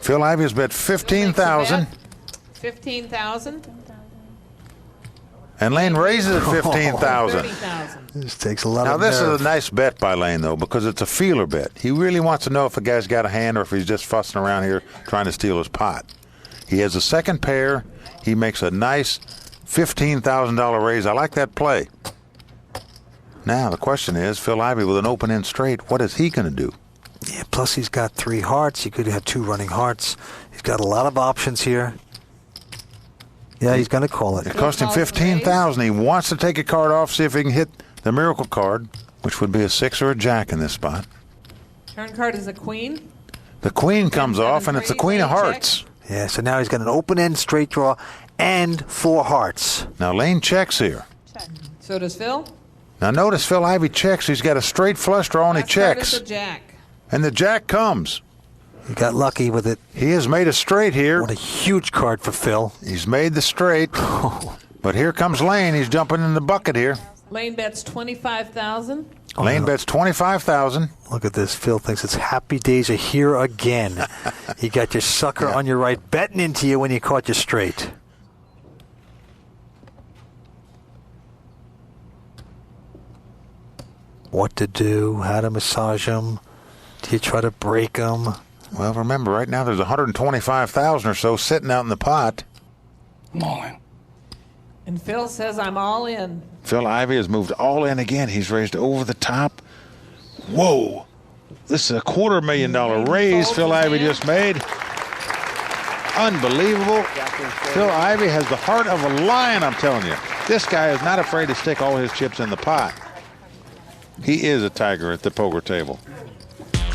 Phil Ivey has bet 15,000.
15,000.
And Lane raises at 15,000.
This takes a lot
now,
of
this
nerve.
is a nice bet by Lane, though, because it's a feeler bet. He really wants to know if a guy's got a hand or if he's just fussing around here trying to steal his pot. He has a second pair. He makes a nice $15,000 raise. I like that play. Now, the question is, Phil Ivey with an open-end straight, what is he going to do?
Yeah, plus he's got 3 hearts. He could have 2 running hearts. He's got a lot of options here. Yeah, he's going to call it.
It cost him 15,000. He wants to take a card off, see if he can hit the miracle card, which would be a 6 or a jack in this spot.
Turn card is a queen.
The queen comes off, and it's the queen of hearts.
Yeah, so now he's got an open-end straight draw and 4 hearts.
Now Lane checks here.
So does Phil.
Now notice Phil Ivey checks. He's got a straight flush draw, and he checks.
Is a jack.
And the jack comes.
He got lucky with it.
He has made a straight here.
What a huge card for Phil.
He's made the straight. But here comes Lane. He's jumping in the bucket here.
Lane bets 25,000.
Lane bets 25,000.
Look at this. Phil thinks it's happy days are here again. You got your sucker on your right betting into you when you caught you straight. What to do, how to massage him. Do you try to break him?
Well, remember, right now there's 125,000 or so sitting out in the pot.
I'm all in. And Phil says I'm all in.
Phil Ivey has moved all in again. He's raised over the top. Whoa. This is a $250,000 raise Phil Ivey just made. Unbelievable. Phil Ivey has the heart of a lion, I'm telling you. This guy is not afraid to stick all his chips in the pot. He is a tiger at the poker table.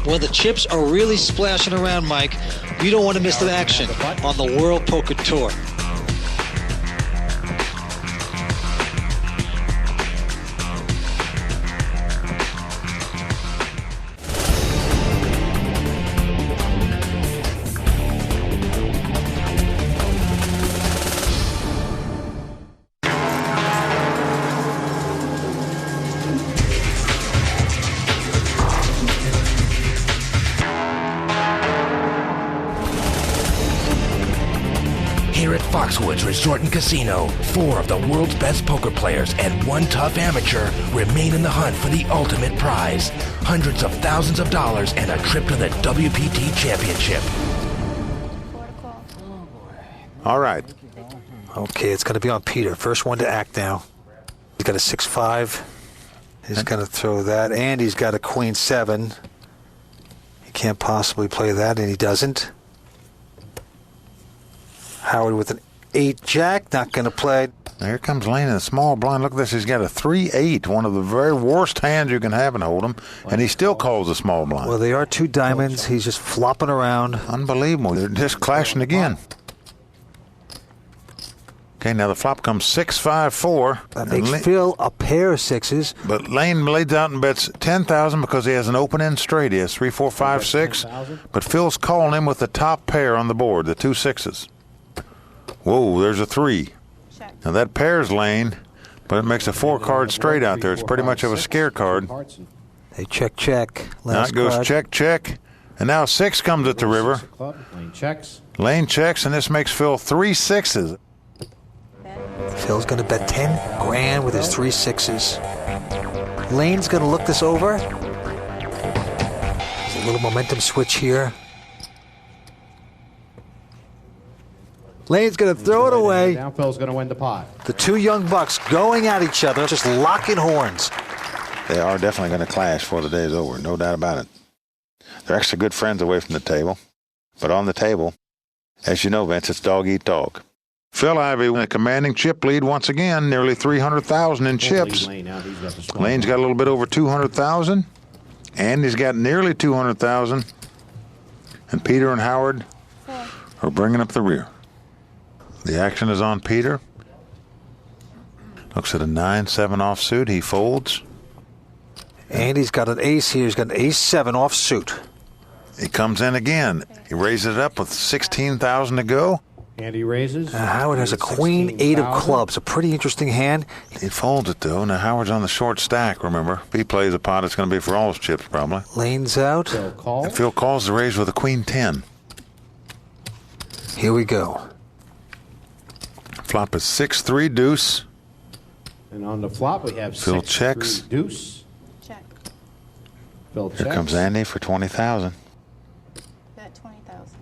Well, the chips are really splashing around, Mike. You don't want to miss the action on the World Poker Tour.
Here at Foxwoods Resort and Casino, 4 of the world's best poker players and 1 tough amateur remain in the hunt for the ultimate prize. Hundreds of thousands of dollars and a trip to the WPT Championship.
All right.
Okay, it's going to be on Peter. First one to act now. He's got a 6-5. He's going to throw that, and he's got a queen 7. He can't possibly play that, and he doesn't. Howard with an 8 jack, not going to play.
Now here comes Lane in the small blind. Look at this. He's got a 3-8, one of the very worst hands you can have in Hold'em, and he still calls a small blind.
Well, they are two diamonds. He's just flopping around.
Unbelievable. They're just clashing again. Okay, now the flop comes 6-5-4.
That makes Phil a pair of sixes.
But Lane lays out and bets 10,000 because he has an open-end straight. He has 3, 4, 5, 6. But Phil's calling him with the top pair on the board, the 2 sixes. Whoa, there's a 3. Now that pairs Lane, but it makes a 4-card straight out there. It's pretty much of a scare card.
They check.
Now it goes check. And now 6 comes at the river.
Lane checks.
Lane checks, and this makes Phil 3 sixes.
Phil's going to bet 10 grand with his 3 sixes. Lane's going to look this over. There's a little momentum switch here. Lane's going to throw it away.
Now Phil's going to win the pot.
The two young bucks going at each other, just locking horns.
They are definitely going to clash before the day is over, no doubt about it. They're actually good friends away from the table. But on the table, as you know, Vince, it's dog eat dog. Phil Ivey with a commanding chip lead once again, nearly 300,000 in chips. Lane's got a little bit over 200,000. Andy's got nearly 200,000. And Peter and Howard are bringing up the rear. The action is on Peter. Looks at a 9-7 offsuit. He folds.
Andy's got an ace here. He's got an ace-7 offsuit.
He comes in again. He raises it up with 16,000 to go.
Andy raises.
Howard has a queen 8 of clubs. A pretty interesting hand.
He folds it, though. Now, Howard's on the short stack, remember. If he plays a pot, it's going to be for all his chips, probably.
Lane's out.
And Phil calls the raise with a queen 10.
Here we go.
Flop is 6-3 deuce.
And on the flop, we have
Phil
6-3
checks.
deuce.
Check.
Phil
Here
checks.
comes Andy for 20,000.
Bet 20,000.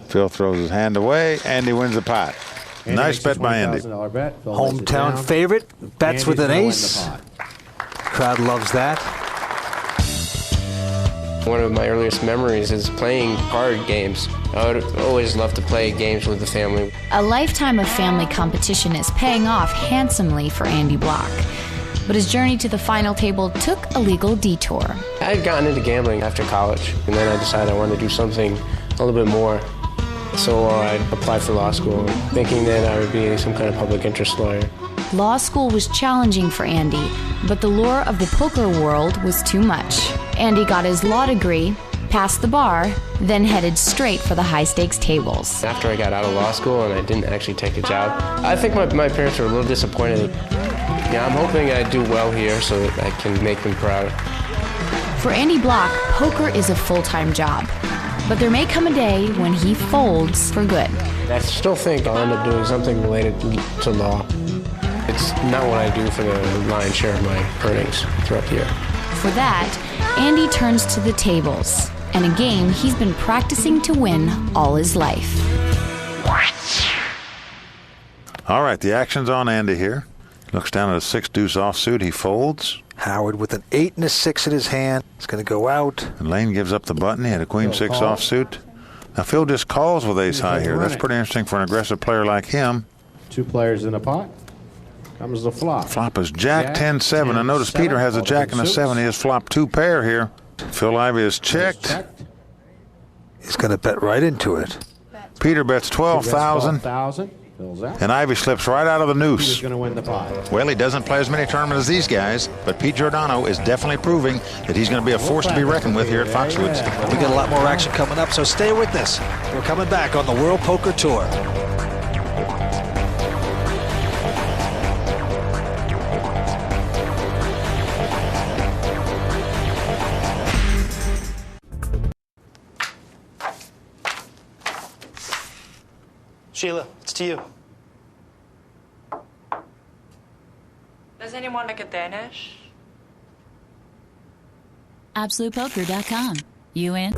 Phil throws his hand away. Andy wins the pot.
Andy
nice
makes a
bet by Andy.
$20,000 bet. Phil lays it
Hometown
down.
favorite. Bets
Andy's
with an
gonna win
ace.
the pot.
Crowd loves that.
One of my earliest memories is playing card games. I would always love to play games with the family.
A lifetime of family competition is paying off handsomely for Andy Block. But his journey to the final table took a legal detour.
I had gotten into gambling after college, and then I decided I wanted to do something a little bit more. So I applied for law school, thinking that I would be some kind of public interest lawyer.
Law school was challenging for Andy, but the lure of the poker world was too much. Andy got his law degree, passed the bar, then headed straight for the high-stakes tables.
After I got out of law school and I didn't actually take a job, I think my parents were a little disappointed. Yeah, I'm hoping I do well here so that I can make them proud.
For Andy Block, poker is a full-time job. But there may come a day when he folds for good.
I still think I'll end up doing something related to law. It's not what I do for the lion's share of my earnings throughout the year.
For that, Andy turns to the tables, and a game he's been practicing to win all his life.
All right, the action's on Andy here. Looks down at a 6 deuce offsuit. He folds.
Howard with an 8 and a 6 in his hand. It's going to go out.
And Lane gives up the button. He had a queen 6 offsuit. Now Phil just calls with ace high here. That's pretty interesting for an aggressive player like him.
2 players in the pot. Comes the flop.
Flop is Jack 10-7. And notice Peter has a Jack and a 7. He has flop 2 pair here. Phil Ivey is checked.
He's going to bet right into it.
Peter bets 12,000. And Ivey slips right out of the noose.
He's going to win the pot.
Well, he doesn't play as many tournaments as these guys, but Pete Giordano is definitely proving that he's going to be a force to be reckoned with here at Foxwoods.
We got a lot more action coming up, so stay with us. We're coming back on the World Poker Tour.
Sheila, it's to you.
Does anyone make a Danish?
AbsolutePoker.com. You in?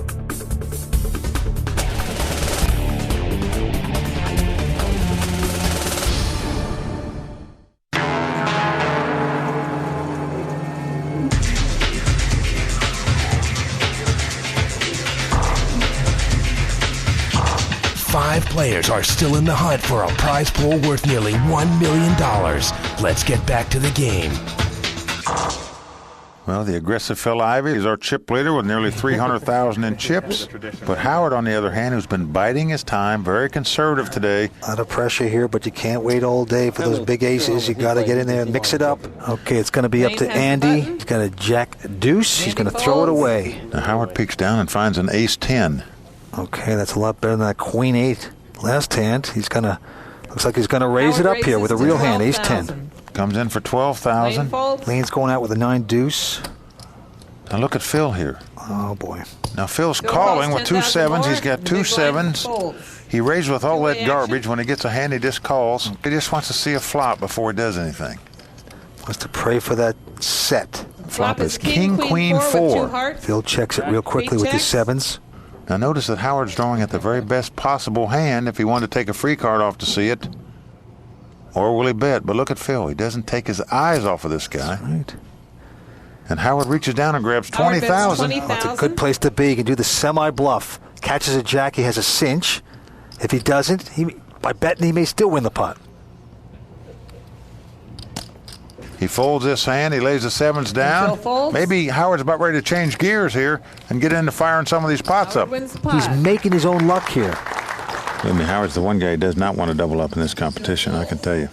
5 players are still in the hunt for a prize pool worth nearly $1 million. Let's get back to the game.
Well, the aggressive Phil Ivey is our chip leader with nearly 300,000 in chips. But Howard, on the other hand, who's been biding his time, very conservative today.
A lot of pressure here, but you can't wait all day for those big aces. You got to get in there and mix it up. Okay, it's going to be up to Andy. He's got a jack deuce. He's going to throw it away.
Now Howard peeks down and finds an ace 10.
Okay, that's a lot better than that queen 8 last hand. He's going to, looks like he's going to raise it up here with a real hand, ace 10.
Comes in for 12,000.
Lane's going out with a 9 deuce.
Now look at Phil here.
Oh boy.
Now Phil's calling with 2 7s. He's got 2 7s. He raised with all that garbage. When he gets a hand, he just calls. He just wants to see a flop before he does anything.
Wants to pray for that set.
Flop is king, queen, 4.
Phil checks it real quickly with his 7s.
Now notice that Howard's drawing at the very best possible hand if he wanted to take a free card off to see it. Or will he bet? But look at Phil. He doesn't take his eyes off of this guy.
Right.
And Howard reaches down and grabs 20,000.
That's a good place to be. He can do the semi-bluff. Catches a jack, he has a cinch. If he doesn't, by betting, he may still win the pot.
He folds this hand. He lays the 7s down. Maybe Howard's about ready to change gears here and get into firing some of these pots up.
He's making his own luck here.
I mean, Howard's the one guy who does not want to double up in this competition, I can tell you.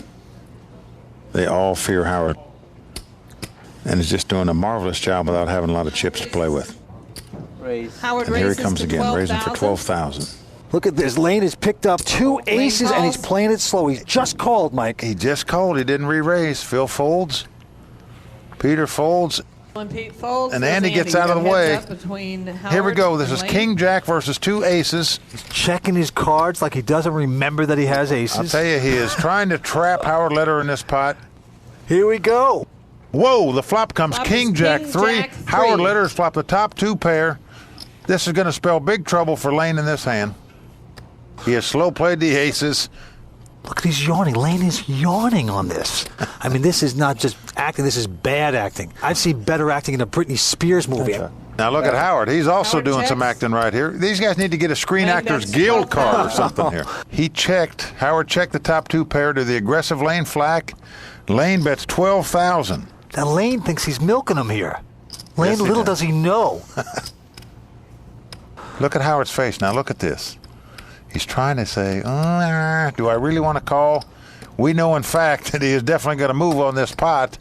They all fear Howard. And is just doing a marvelous job without having a lot of chips to play with.
Howard,
and here he comes again, raising for 12,000.
Look at this. Lane has picked up 2 aces, and he's playing it slow. He's just called, Mike.
He just called. He didn't re-raise. Phil folds. Peter folds.
When Pete folds,
and Andy gets out of the way. Here we go. This is King Jack versus 2 aces.
He's checking his cards like he doesn't remember that he has aces.
I'll tell you, he is trying to trap Howard Leder in this pot.
Here we go.
Whoa, the flop comes King Jack 3. Howard Leder's flopped the top 2 pair. This is going to spell big trouble for Lane in this hand. He has slow played the aces.
Look, he's yawning. Lane is yawning on this. I mean, this is not just acting. This is bad acting. I've seen better acting in a Britney Spears movie.
Now look at Howard. He's also doing some acting right here. These guys need to get a Screen Actors Guild card or something here. He checked. Howard checked the top 2 pair to the aggressive Lane flack. Lane bets 12,000.
Now Lane thinks he's milking him here. Lane, little does he know.
Look at Howard's face. Now look at this. He's trying to say, do I really want to call? We know, in fact, that he is definitely going to move on this pot.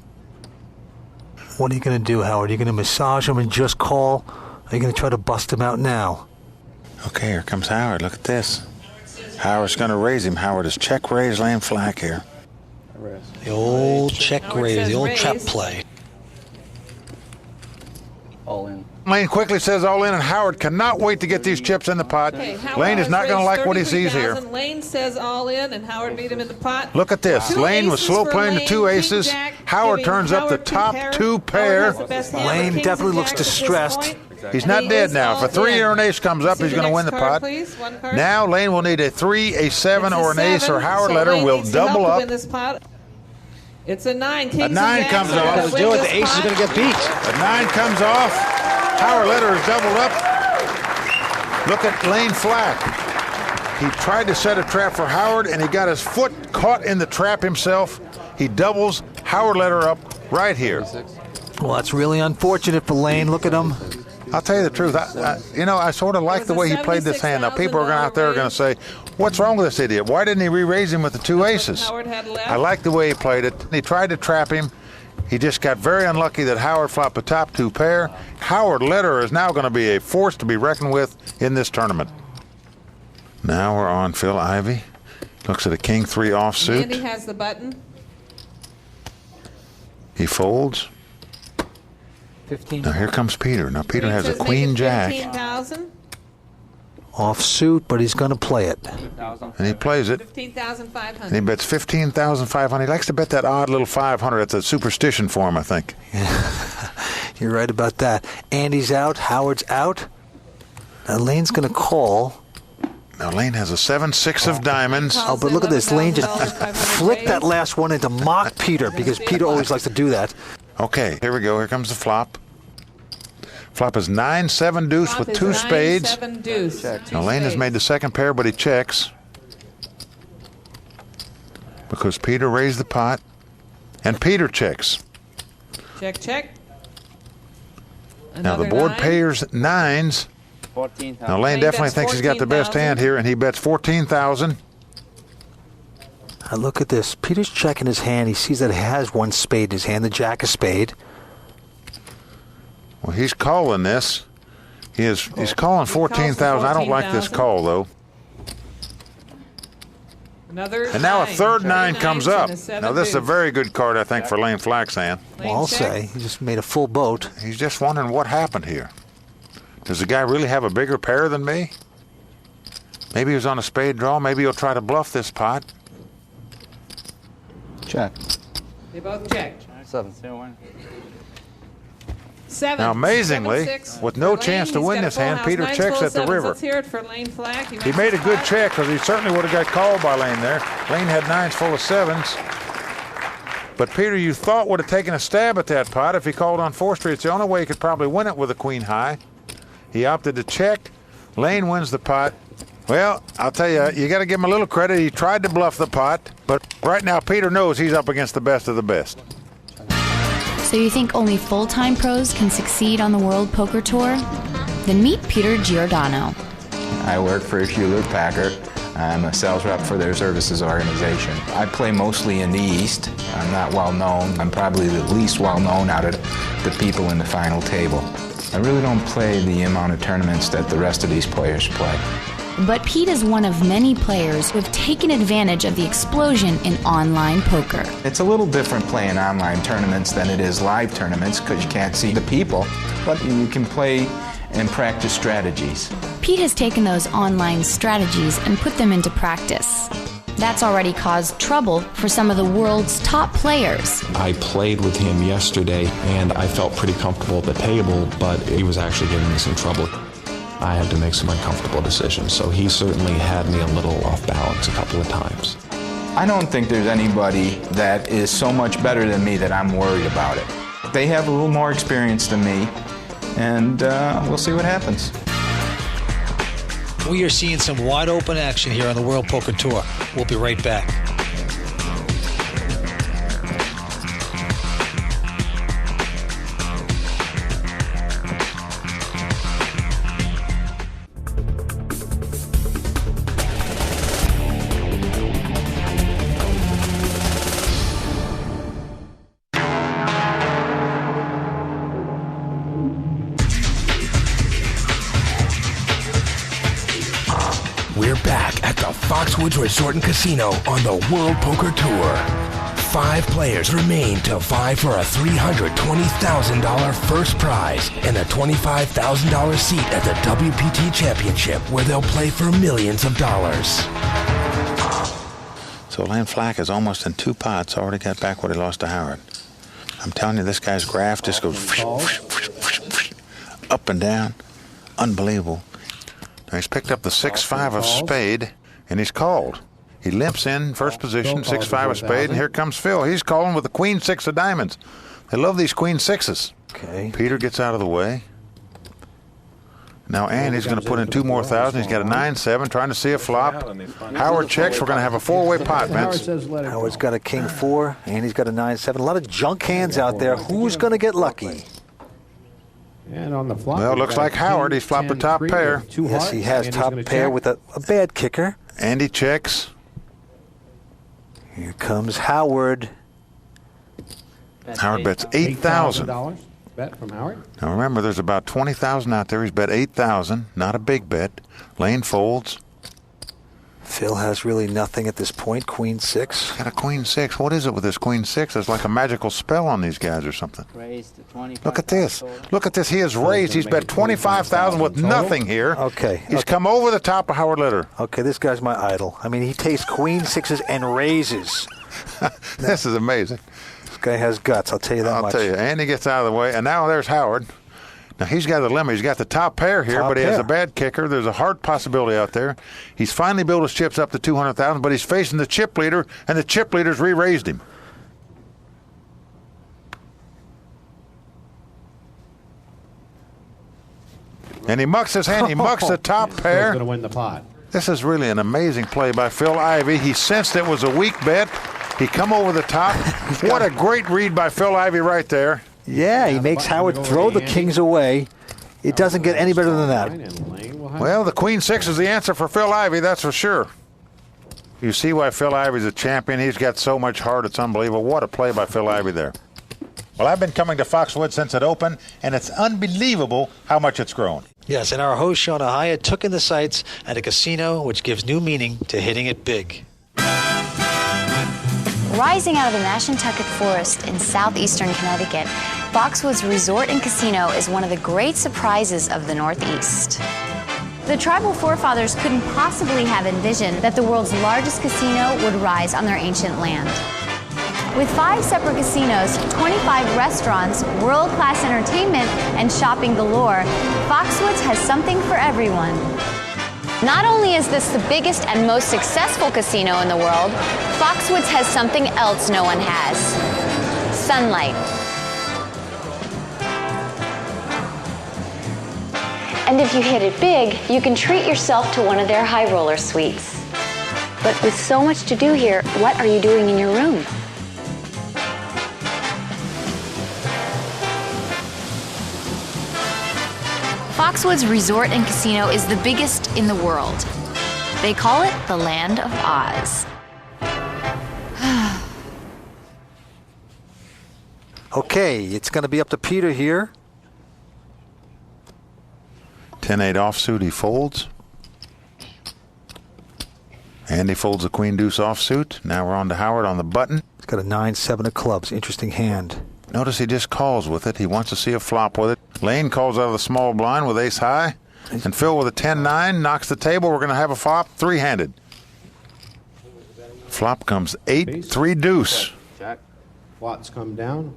What are you going to do, Howard? Are you going to massage him and just call? Are you going to try to bust him out now?
Okay, here comes Howard. Look at this. Howard's going to raise him. Howard is check raise, Lane flack here.
The old check raise, the old trap play.
All in.
Lane quickly says all in, and Howard cannot wait to get these chips in the pot. Lane is not going to like what he sees here.
Lane says all in, and Howard beat him in the pot.
Look at this. Lane was slow playing the 2 aces. Howard turns up the top 2 pair.
Lane definitely looks distressed.
He's not dead now. If a 3 or an ace comes up, he's going to win the pot. Now Lane will need a 3, a 7, or an ace, or Howard Leder will double up.
It's a 9.
A 9 comes off.
Do it. The ace is going to get beat.
A 9 comes off. Howard Leder is doubled up. Look at Lane flack. He tried to set a trap for Howard, and he got his foot caught in the trap himself. He doubles Howard Leder up right here.
Well, that's really unfortunate for Lane. Look at him.
I'll tell you the truth. I sort of like the way he played this hand. Now, people are out there going to say, what's wrong with this idiot? Why didn't he re-raise him with the 2 aces? I like the way he played it. He tried to trap him. He just got very unlucky that Howard flopped the top 2 pair. Howard Leder is now going to be a force to be reckoned with in this tournament. Now we're on Phil Ivey. Looks at a King 3 offsuit.
Andy has the button.
He folds.
15.
Now here comes Peter. Now Peter has a Queen Jack.
15,000.
Offsuit, but he's going to play it.
And he plays it.
15,500.
And he bets 15,500. He likes to bet that odd little 500. It's a superstition for him, I think.
You're right about that. Andy's out. Howard's out. Now Lane's going to call.
Now Lane has a 7-6 of diamonds.
Oh, but look at this. Lane just flicked that last one in to mock Peter, because Peter always likes to do that.
Okay, here we go. Here comes the flop. Flop is 9-7 deuce with 2 spades.
9-7 deuce.
Now Lane has made the second pair, but he checks. because Peter raised the pot, and Peter checks.
Check, check.
Now the
Another
board
nine.
pairs nines.
14,000.
Now Lane definitely thinks he's got the best hand here, and he bets 14,000.
Now look at this. Peter's checking his hand. He sees that he has one spade in his hand, the jack of spade.
Well, he's calling this. He's calling 14,000. I don't like this call, though.
Another
And now a
nine.
third
3
nine
nines
comes
and
up.
a 7
Now this is a
deuce.
very good card, I think, for Lane Flaxan.
Well, I'll say he just made a full boat.
He's just wondering what happened here. Does the guy really have a bigger pair than me? Maybe he was on a spade draw. Maybe he'll try to bluff this pot.
Check.
They both checked.
7.
7.
Now, amazingly,
7-6
with no
for
chance
Lane.
to
He's
win
got a
this
full
hand,
house.
Peter
Nine's
checks
full
at the
sevens.
river.
Let's hear it for Lane Flack.
He made a good check because he certainly would have got called by Lane there. Lane had nines full of sevens. But Peter, you thought would have taken a stab at that pot if he called on 4th Street. It's the only way he could probably win it with a queen high. He opted to check. Lane wins the pot. Well, I'll tell you got to give him a little credit. He tried to bluff the pot, but right now Peter knows he's up against the best of the best.
So you think only full-time pros can succeed on the World Poker Tour? Then meet Peter Giordano.
I work for Hewlett-Packard. I'm a sales rep for their services organization. I play mostly in the East. I'm not well known. I'm probably the least well known out of the people in the final table. I really don't play the amount of tournaments that the rest of these players play.
But Pete is one of many players who have taken advantage of the explosion in online poker.
It's a little different playing online tournaments than it is live tournaments because you can't see the people, but you can play and practice strategies.
Pete has taken those online strategies and put them into practice. That's already caused trouble for some of the world's top players.
I played with him yesterday, and I felt pretty comfortable at the table, but he was actually giving me some trouble. I had to make some uncomfortable decisions, so he certainly had me a little off balance a couple of times.
I don't think there's anybody that is so much better than me that I'm worried about it. They have a little more experience than me, and we'll see what happens.
We are seeing some wide open action here on the World Poker Tour. We'll be right back.
We're back at the Foxwoods Resort and Casino on the World Poker Tour. 5 players remain to vie for a $320,000 first prize and a $25,000 seat at the WPT Championship, where they'll play for millions of dollars.
So Lane Flack is almost in 2 pots, already got back what he lost to Howard. I'm telling you, this guy's graph just goes up and down. Unbelievable. Now he's picked up the 6-5 of spade, and he's called. He limps in first position, 6-5 of spade, and here comes Phil. He's calling with the queen 6 of diamonds. They love these queen 6s.
Okay.
Peter gets out of the way. Now Andy's going to put in 2 more thousand. He's got a 9-7, trying to see a flop. Howard checks. We're going to have a 4-way pot, Vince.
Howard's got a king 4, and he's got a 9-7. A lot of junk hands out there. Who's going to get lucky?
And on the flop.
Well, it looks like Howard. He's flopped the top pair.
Yes, he has top pair with a bad kicker.
Andy checks.
Here comes Howard.
Howard bets 8,000.
Bet from Howard.
Now remember, there's about 20,000 out there. He's bet 8,000. Not a big bet. Lane folds.
Phil has really nothing at this point. Queen 6.
Got a queen 6. What is it with this queen 6? It's like a magical spell on these guys or something.
Raised to 25.
Look at this. Look at this. He has raised. He's bet 25,000 with nothing here.
Okay.
He's come over the top of Howard Litter.
Okay, this guy's my idol. I mean, he takes queen 6s and raises.
This is amazing.
This guy has guts, I'll tell you that much.
I'll tell you. Andy gets out of the way, and now there's Howard. Now, he's got the limit. He's got the top pair here, but he has a bad kicker. There's a hard possibility out there. He's finally built his chips up to 200,000, but he's facing the chip leader, and the chip leader's re-raised him. And he mucks his hand. He mucks the top pair.
Going to win the pot.
This is really an amazing play by Phil Ivey. He sensed it was a weak bet, He come over the top. What a great read by Phil Ivey right there.
Yeah, he makes Howard throw the kings away. It doesn't get any better than that.
Well, the Queen 6 is the answer for Phil Ivey, that's for sure. You see why Phil Ivey's a champion. He's got so much heart, it's unbelievable. What a play by Phil Ivey there. Well, I've been coming to Foxwoods since it opened, and it's unbelievable how much it's grown.
Yes, and our host, Shona Hyatt, took in the sights at a casino, which gives new meaning to hitting it big.
Rising out of the Mashantucket Forest in southeastern Connecticut, Foxwoods Resort and Casino is one of the great surprises of the Northeast. The tribal forefathers couldn't possibly have envisioned that the world's largest casino would rise on their ancient land. With 5 separate casinos, 25 restaurants, world-class entertainment, and shopping galore, Foxwoods has something for everyone. Not only is this the biggest and most successful casino in the world, Foxwoods has something else no one has: sunlight. And if you hit it big, you can treat yourself to one of their high roller suites. But with so much to do here, what are you doing in your room? Foxwoods Resort and Casino is the biggest in the world. They call it the Land of Oz.
Okay, it's going to be up to Peter here.
10-8 offsuit, he folds. And he folds the Queen Deuce offsuit. Now we're on to Howard on the button.
He's got a 9-7 of clubs. Interesting hand.
Notice he just calls with it. He wants to see a flop with it. Lane calls out of the small blind with ace high. And Phil with a 10-9 knocks the table. We're going to have a flop, 3-handed. Flop comes 8-3 deuce.
Jack. Flops come down.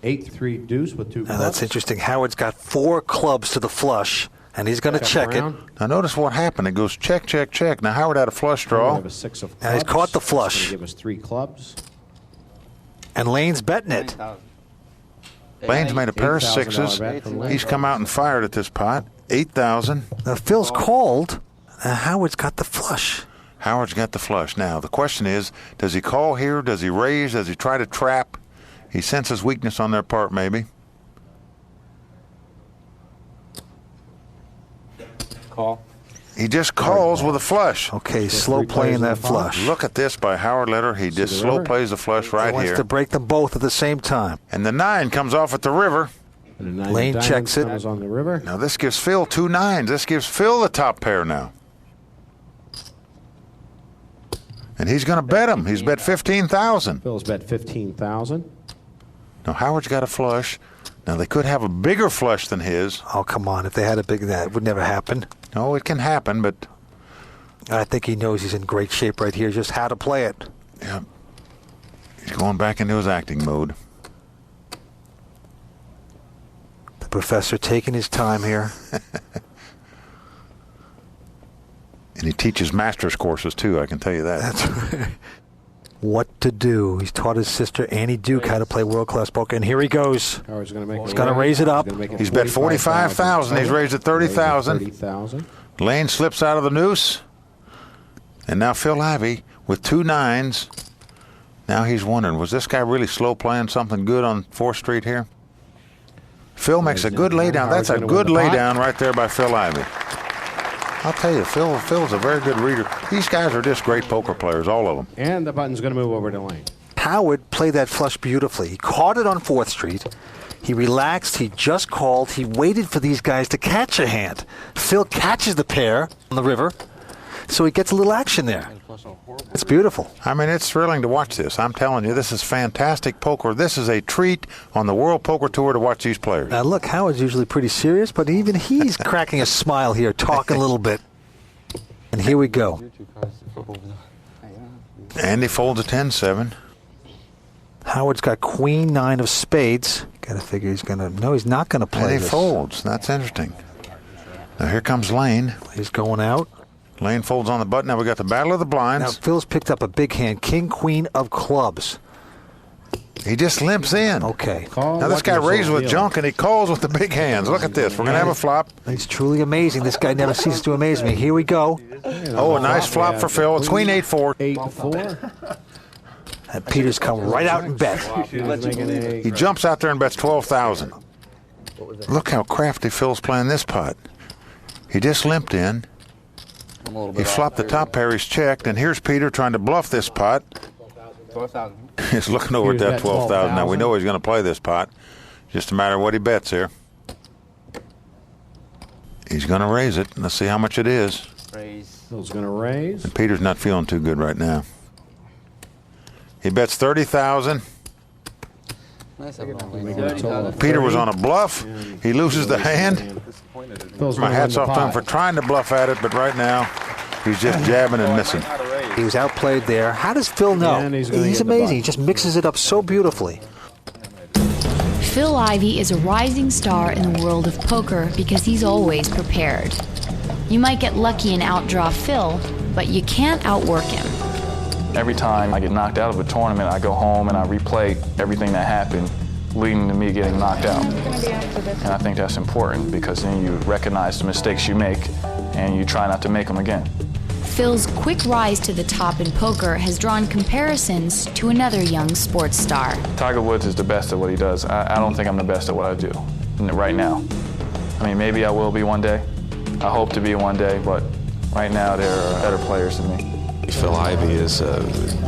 8-3 deuce with 2 clubs.
Now that's interesting. Howard's got 4 clubs to the flush, and he's going to check it.
Now notice what happened. It goes check, check, check. Now Howard had a flush draw.
Have a 6 of clubs.
Now he's caught the flush.
Give us 3 clubs.
And Lane's betting it.
Lane's made a pair of 6s. He's come out and fired at this pot. 8,000.
Now Phil's called. Howard's got the flush.
Howard's got the flush. Now the question is, does he call here? Does he raise? Does he try to trap? He senses weakness on their part, maybe.
Call.
He just calls with a flush.
Okay, slow playing that flush.
Look at this by Howard Litter. He just slow plays the flush right here.
He wants to break them both at the same time.
And the 9 comes off at the river.
Lane checks it.
On the river.
Now this gives Phil 2 9s. This gives Phil the top pair now. And he's going to bet him. He's bet 15,000.
Phil's bet 15,000.
Now Howard's got a flush. Now they could have a bigger flush than his.
Oh, come on. If they had a big, that would never happen.
No, it can happen, but
I think he knows he's in great shape right here, just how to play it.
Yeah. He's going back into his acting mode.
The professor taking his time here.
And he teaches master's courses, too, I can tell you that.
That's right. What to do. He's taught his sister, Annie Duke, how to play world-class poker. And here he goes.
Howard's going to make
He's going to raise it up.
He's bet 45,000. He's raised it 30,000. Lane slips out of the noose. And now Phil Ivey with 2 9s. Now he's wondering, was this guy really slow playing something good on 4th Street here? Phil makes a good laydown. That's a good laydown right there by Phil Ivey. I'll tell you, Phil's a very good reader. These guys are just great poker players, all of them.
And the button's going to move over to Lane.
Howard played that flush beautifully. He caught it on 4th Street. He relaxed. He just called. He waited for these guys to catch a hand. Phil catches the pair on the river, so he gets a little action there. It's beautiful.
I mean, it's thrilling to watch this. I'm telling you, this is fantastic poker. This is a treat on the World Poker Tour to watch these players.
Now, look, Howard's usually pretty serious, but even he's cracking a smile here, talking a little bit. And here we go.
And he folds a 10-7.
Howard's got Queen 9 of spades. Got to figure he's going to... No, he's not going to play
And he
this.
folds. That's interesting. Now here comes Lane.
He's going out.
Lane folds on the button. Now we got the battle of the blinds.
Now Phil's picked up a big hand. King, Queen of clubs.
He just limps in.
Okay.
Now this guy raises with junk and he calls with the big hands. Look at this. We're going to have a flop.
It's truly amazing. This guy never ceases to amaze me. Here we go.
Oh, a nice flop for Phil. It's Queen 8-4.
8-4.
And Peter's come right out and bet.
He jumps out there and bets 12,000. Look how crafty Phil's playing this pot. He just limped in. He flopped the top pair, he's checked, and here's Peter trying to bluff this pot.
12,000.
He's looking over at that 12,000. Now we know he's going to play this pot. Just a matter of what he bets here. He's going to raise it. Let's see how much it is.
Phil's going to raise.
And Peter's not feeling too good right now. He bets 30,000. Peter was on a bluff. He loses the hand. My hat's off to him for trying to bluff at it, but right now he's just jabbing and missing.
He was outplayed there. How does Phil know? He's amazing. He just mixes it up so beautifully.
Phil Ivey is a rising star in the world of poker because he's always prepared. You might get lucky and outdraw Phil, but you can't outwork him.
Every time I get knocked out of a tournament, I go home and I replay everything that happened, leading to me getting knocked out. And I think that's important because then you recognize the mistakes you make and you try not to make them again.
Phil's quick rise to the top in poker has drawn comparisons to another young sports star.
Tiger Woods is the best at what he does. I don't think I'm the best at what I do right now. I mean, maybe I will be one day. I hope to be one day, but right now there are better players than me.
Phil Ivey is a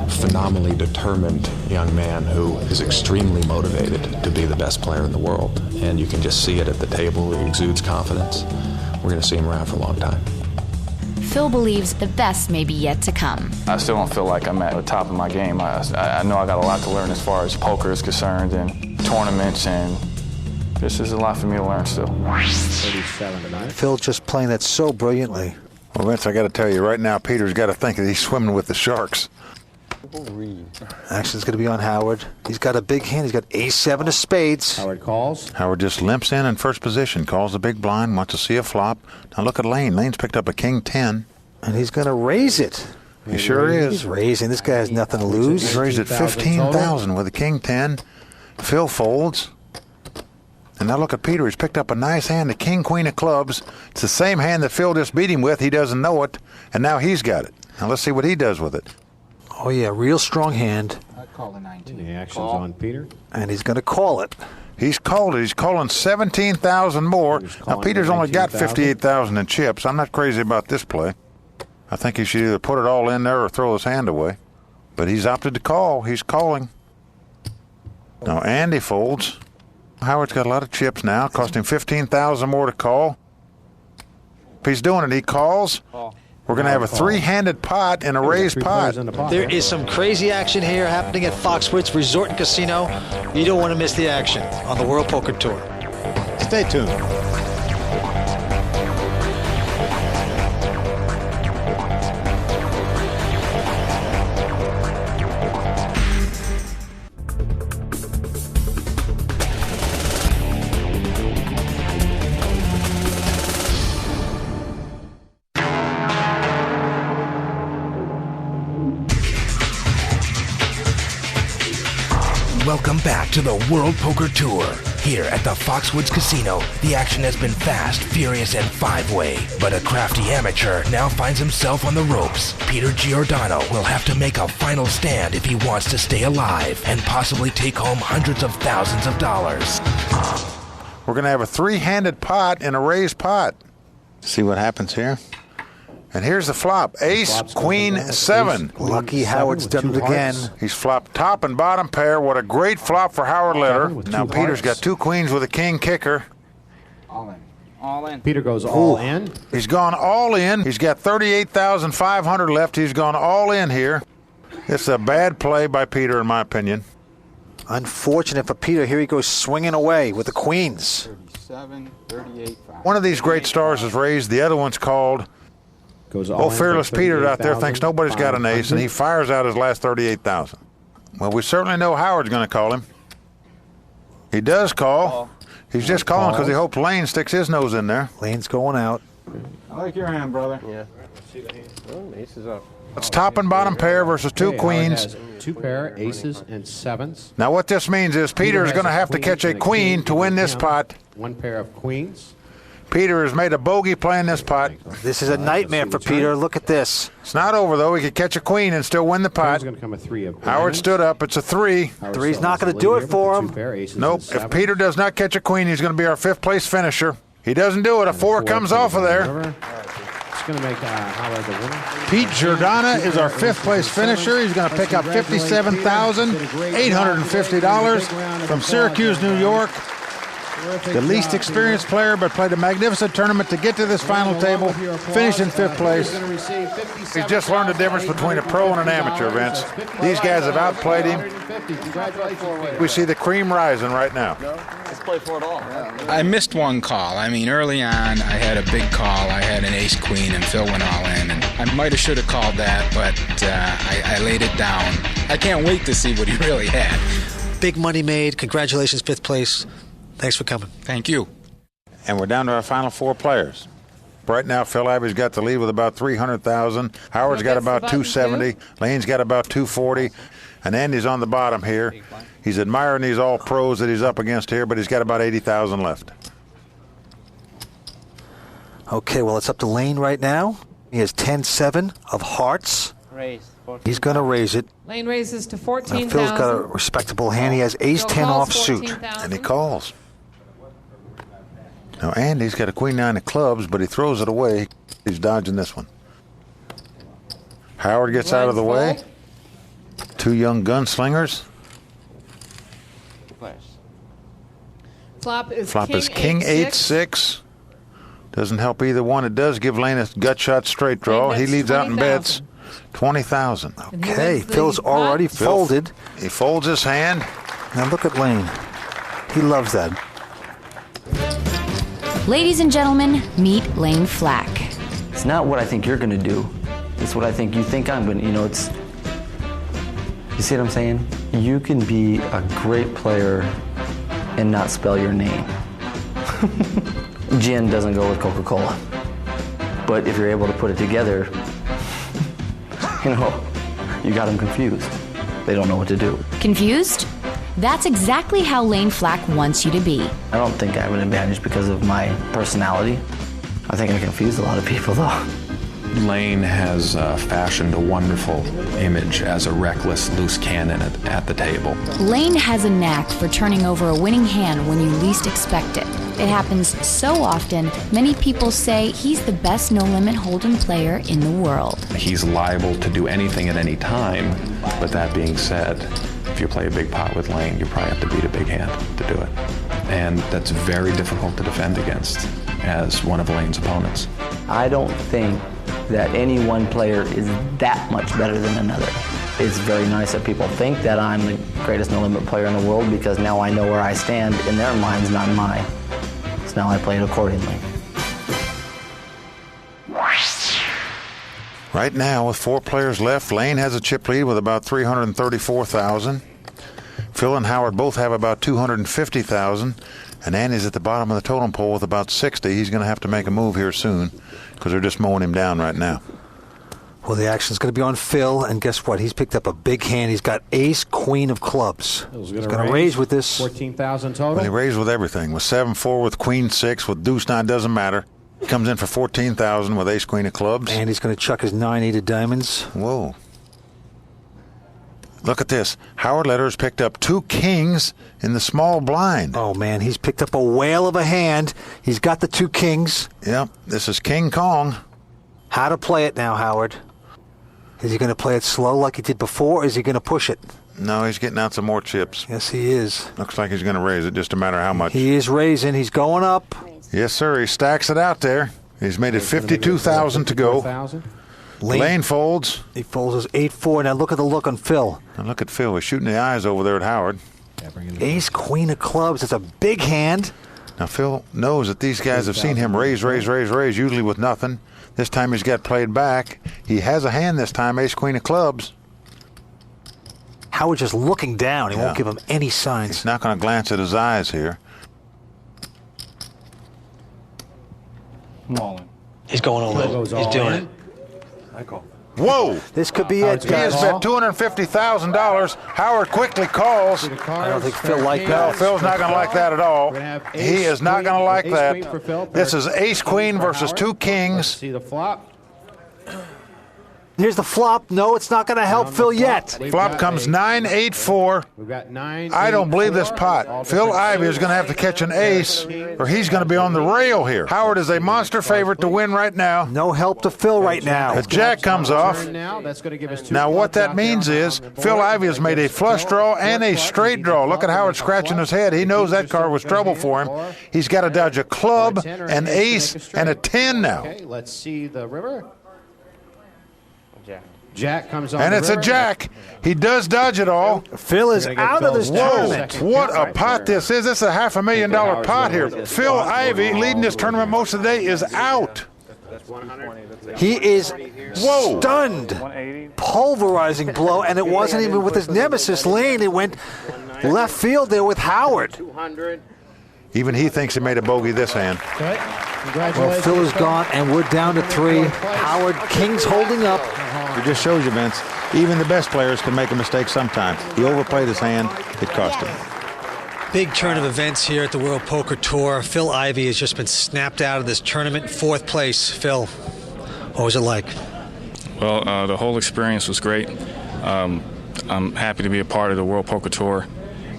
phenomenally determined young man who is extremely motivated to be the best player in the world. And you can just see it at the table. He exudes confidence. We're going to see him around for a long time.
Phil believes the best may be yet to come.
I still don't feel like I'm at the top of my game. I know I got a lot to learn as far as poker is concerned and tournaments, and this is a lot for me to learn still.
Phil just playing that so brilliantly.
Well, Vince, I got to tell you, right now, Peter's got to think that he's swimming with the sharks.
Action's going to be on Howard. He's got a big hand. He's got ace-7 of spades.
Howard calls.
Howard just limps in first position, calls the big blind, wants to see a flop. Now look at Lane. Lane's picked up a king-10.
And he's going to raise it.
He sure is.
He's raising. This guy has nothing to lose.
He's raised at 15,000 with a king-10. Phil folds. And now look at Peter. He's picked up a nice hand, the king-queen of clubs. It's the same hand that Phil just beat him with. He doesn't know it. And now he's got it. Now let's see what he does with it.
Oh, yeah, real strong hand.
I call the 19.
The action's on Peter.
And he's going to call it.
He's called it. He's calling 17,000 more. Now, Peter's only got 58,000 in chips. I'm not crazy about this play. I think he should either put it all in there or throw his hand away. But he's opted to call. He's calling. Now, Andy folds. Howard's got a lot of chips now. Cost him 15,000 more to call. If he's doing it, he calls. We're going to have a three-handed pot and a raised pot.
There is some crazy action here happening at Foxwoods Resort and Casino. You don't want to miss the action on the World Poker Tour.
Stay tuned.
Welcome back to the World Poker Tour. Here at the Foxwoods Casino, the action has been fast, furious, and five-way. But a crafty amateur now finds himself on the ropes. Peter Giordano will have to make a final stand if he wants to stay alive and possibly take home hundreds of thousands of dollars.
We're going to have a three-handed pot and a raised pot. See what happens here? And here's the flop. Ace, queen, 7.
Lucky Howard's done it again.
He's flopped top and bottom pair. What a great flop for Howard Litter. Now Peter's got 2 queens with a king kicker.
All in. All in.
Peter goes all in.
He's gone all in. He's got 38,500 left. He's gone all in here. It's a bad play by Peter, in my opinion.
Unfortunate for Peter. Here he goes swinging away with the queens.
37, 38, 5.
One of these great stars is raised. The other one's called. Fearless Peter out there thinks nobody's got an ace, and he fires out his last 38,000. Well, we certainly know Howard's going to call him. He does call. He's just calling because he hopes Lane sticks his nose in there.
Lane's going out.
I like your hand, brother.
Yeah.
Oh, ace is up.
It's top and bottom pair versus 2 queens.
Howard has 2 pair, aces, and 7s.
Now what this means is Peter is going to have to catch a queen to win this pot.
1 pair of queens.
Peter has made a bogey playing this pot.
This is a nightmare for Peter. Look at this.
It's not over, though. He could catch a queen and still win the pot.
There's going to come a 3 of
Howard stood up. It's a 3.
Three's not going to do it for him.
Nope. If Peter does not catch a queen, he's going to be our 5th place finisher. He doesn't do it. A 4 comes off of there.
It's going to make Howard the winner.
Pete Giordana is our 5th place finisher. He's going to pick up $57,850 from Syracuse, New York. The least experienced player, but played a magnificent tournament to get to this final table, finished in 5th place. He's just learned the difference between a pro and an amateur, Vince. These guys have outplayed him. We see the cream rising right now.
Let's play for it all. I missed one call. I mean, early on, I had a big call. I had an ace-queen, and Phil went all in. And I might have should have called that, but I laid it down. I can't wait to see what he really had.
Big money made. Congratulations, 5th place. Thanks for coming.
Thank you.
And we're down to our final 4 players. Right now, Phil Abbey's got the lead with about $300,000. Howard's got about $270. Lane's got about $240. And Andy's on the bottom here. He's admiring these all-pros that he's up against here, but he's got about $80,000 left.
Okay, well, it's up to Lane right now. He has 10-7 of hearts. He's going to raise it.
Lane raises to 14,000.
Now, Phil's got a respectable hand. He has ace-10 offsuit.
And he calls. Now, Andy's got a queen-9 of clubs, but he throws it away. He's dodging this one. Howard gets out of the way. 2 young gunslingers.
Flop is
King 8-6. Doesn't help either one. It does give Lane a gut shot straight draw. He leads out and bets $20,000.
Okay, Phil's already folded.
He folds his hand.
Now look at Lane. He loves that.
Ladies and gentlemen, meet Lane Flack.
It's not what I think you're going to do. It's what I think you think I'm going to. You know, it's... You see what I'm saying? You can be a great player and not spell your name. Gin doesn't go with Coca-Cola. But if you're able to put it together, you know, you got them confused. They don't know what to do.
Confused? That's exactly how Lane Flack wants you to be.
I don't think I have an advantage because of my personality. I think I confuse a lot of people, though.
Lane has fashioned a wonderful image as a reckless, loose cannon at the table.
Lane has a knack for turning over a winning hand when you least expect it. It happens so often, many people say he's the best no-limit hold'em player in the world.
He's liable to do anything at any time, but that being said, if you play a big pot with Lane, you probably have to beat a big hand to do it. And that's very difficult to defend against as one of Lane's opponents.
I don't think that any one player is that much better than another. It's very nice that people think that I'm the greatest no-limit player in the world because now I know where I stand in their minds, not mine. So now I play it accordingly.
Right now, with 4 players left, Lane has a chip lead with about $334,000. Phil and Howard both have about $250,000. And Andy's at the bottom of the totem pole with about 60. He's going to have to make a move here soon because they're just mowing him down right now.
Well, the action's going to be on Phil, and guess what? He's picked up a big hand. He's got ace, queen of clubs. He's going to raise with this.
14,000 total.
Well, he raised with everything. With 7-4, with queen 6, with deuce 9, doesn't matter. He comes in for 14,000 with ace, queen of clubs.
And he's going to chuck his 9-8 of diamonds.
Whoa. Look at this. Howard Letter's picked up 2 kings in the small blind.
Oh, man, he's picked up a whale of a hand. He's got the 2 kings.
Yep, this is King Kong.
How to play it now, Howard? Is he going to play it slow like he did before, or is he going to push it?
No, he's getting out some more chips.
Yes, he is.
Looks like he's going to raise it, just a matter how much.
He is raising. He's going up.
Yes, sir. He stacks it out there. He's made it 52,000 to go. Lane folds.
He folds his 8-4. Now look at the look on Phil.
Now look at Phil. He's shooting the eyes over there at Howard.
Ace, queen of clubs. It's a big hand.
Now Phil knows that these guys have seen him raise, usually with nothing. This time he's got played back. He has a hand this time, ace, queen of clubs.
Howard just looking down. He won't give him any signs.
He's not going to glance at his eyes here.
He's going all in. He's doing it.
Whoa!
This could be it.
He has bet $250,000. Howard quickly calls.
I don't think Phil liked that.
No, Phil's not going to like that at all. He is not going to like that. This is ace-queen versus two kings.
See the flop.
Here's the flop. No, it's not going to help Phil yet.
Flop comes 9-8-4.
We've got 9.
I don't believe this pot. Phil Ivey is going to have to catch an ace, or he's going to be on the rail here. Howard is a monster favorite to win right now.
No help to Phil right now.
The jack comes off. Now what that means is Phil Ivey has made a flush draw and a straight draw. Look at Howard scratching his head. He knows that card was trouble for him. He's got to dodge a club, an ace, and a 10 now.
Okay, let's see the river. Jack comes on.
And it's a jack. He does dodge it all.
Phil is out of this tournament.
What a pot this is. This is a $500,000 pot here. Phil Ivey, leading this tournament most of the day, is out.
He is stunned. Pulverizing blow, and it wasn't even with his nemesis Lane. It went left field there with Howard.
Even he thinks he made a bogey this hand.
Well, Phil is gone, and we're down to 3. Howard, king's holding up.
It just shows you, Vince, even the best players can make a mistake sometimes. He overplayed his hand. It cost him.
Big turn of events here at the World Poker Tour. Phil Ivey has just been snapped out of this tournament. 4th place. Phil, what was it like?
Well, the whole experience was great. I'm happy to be a part of the World Poker Tour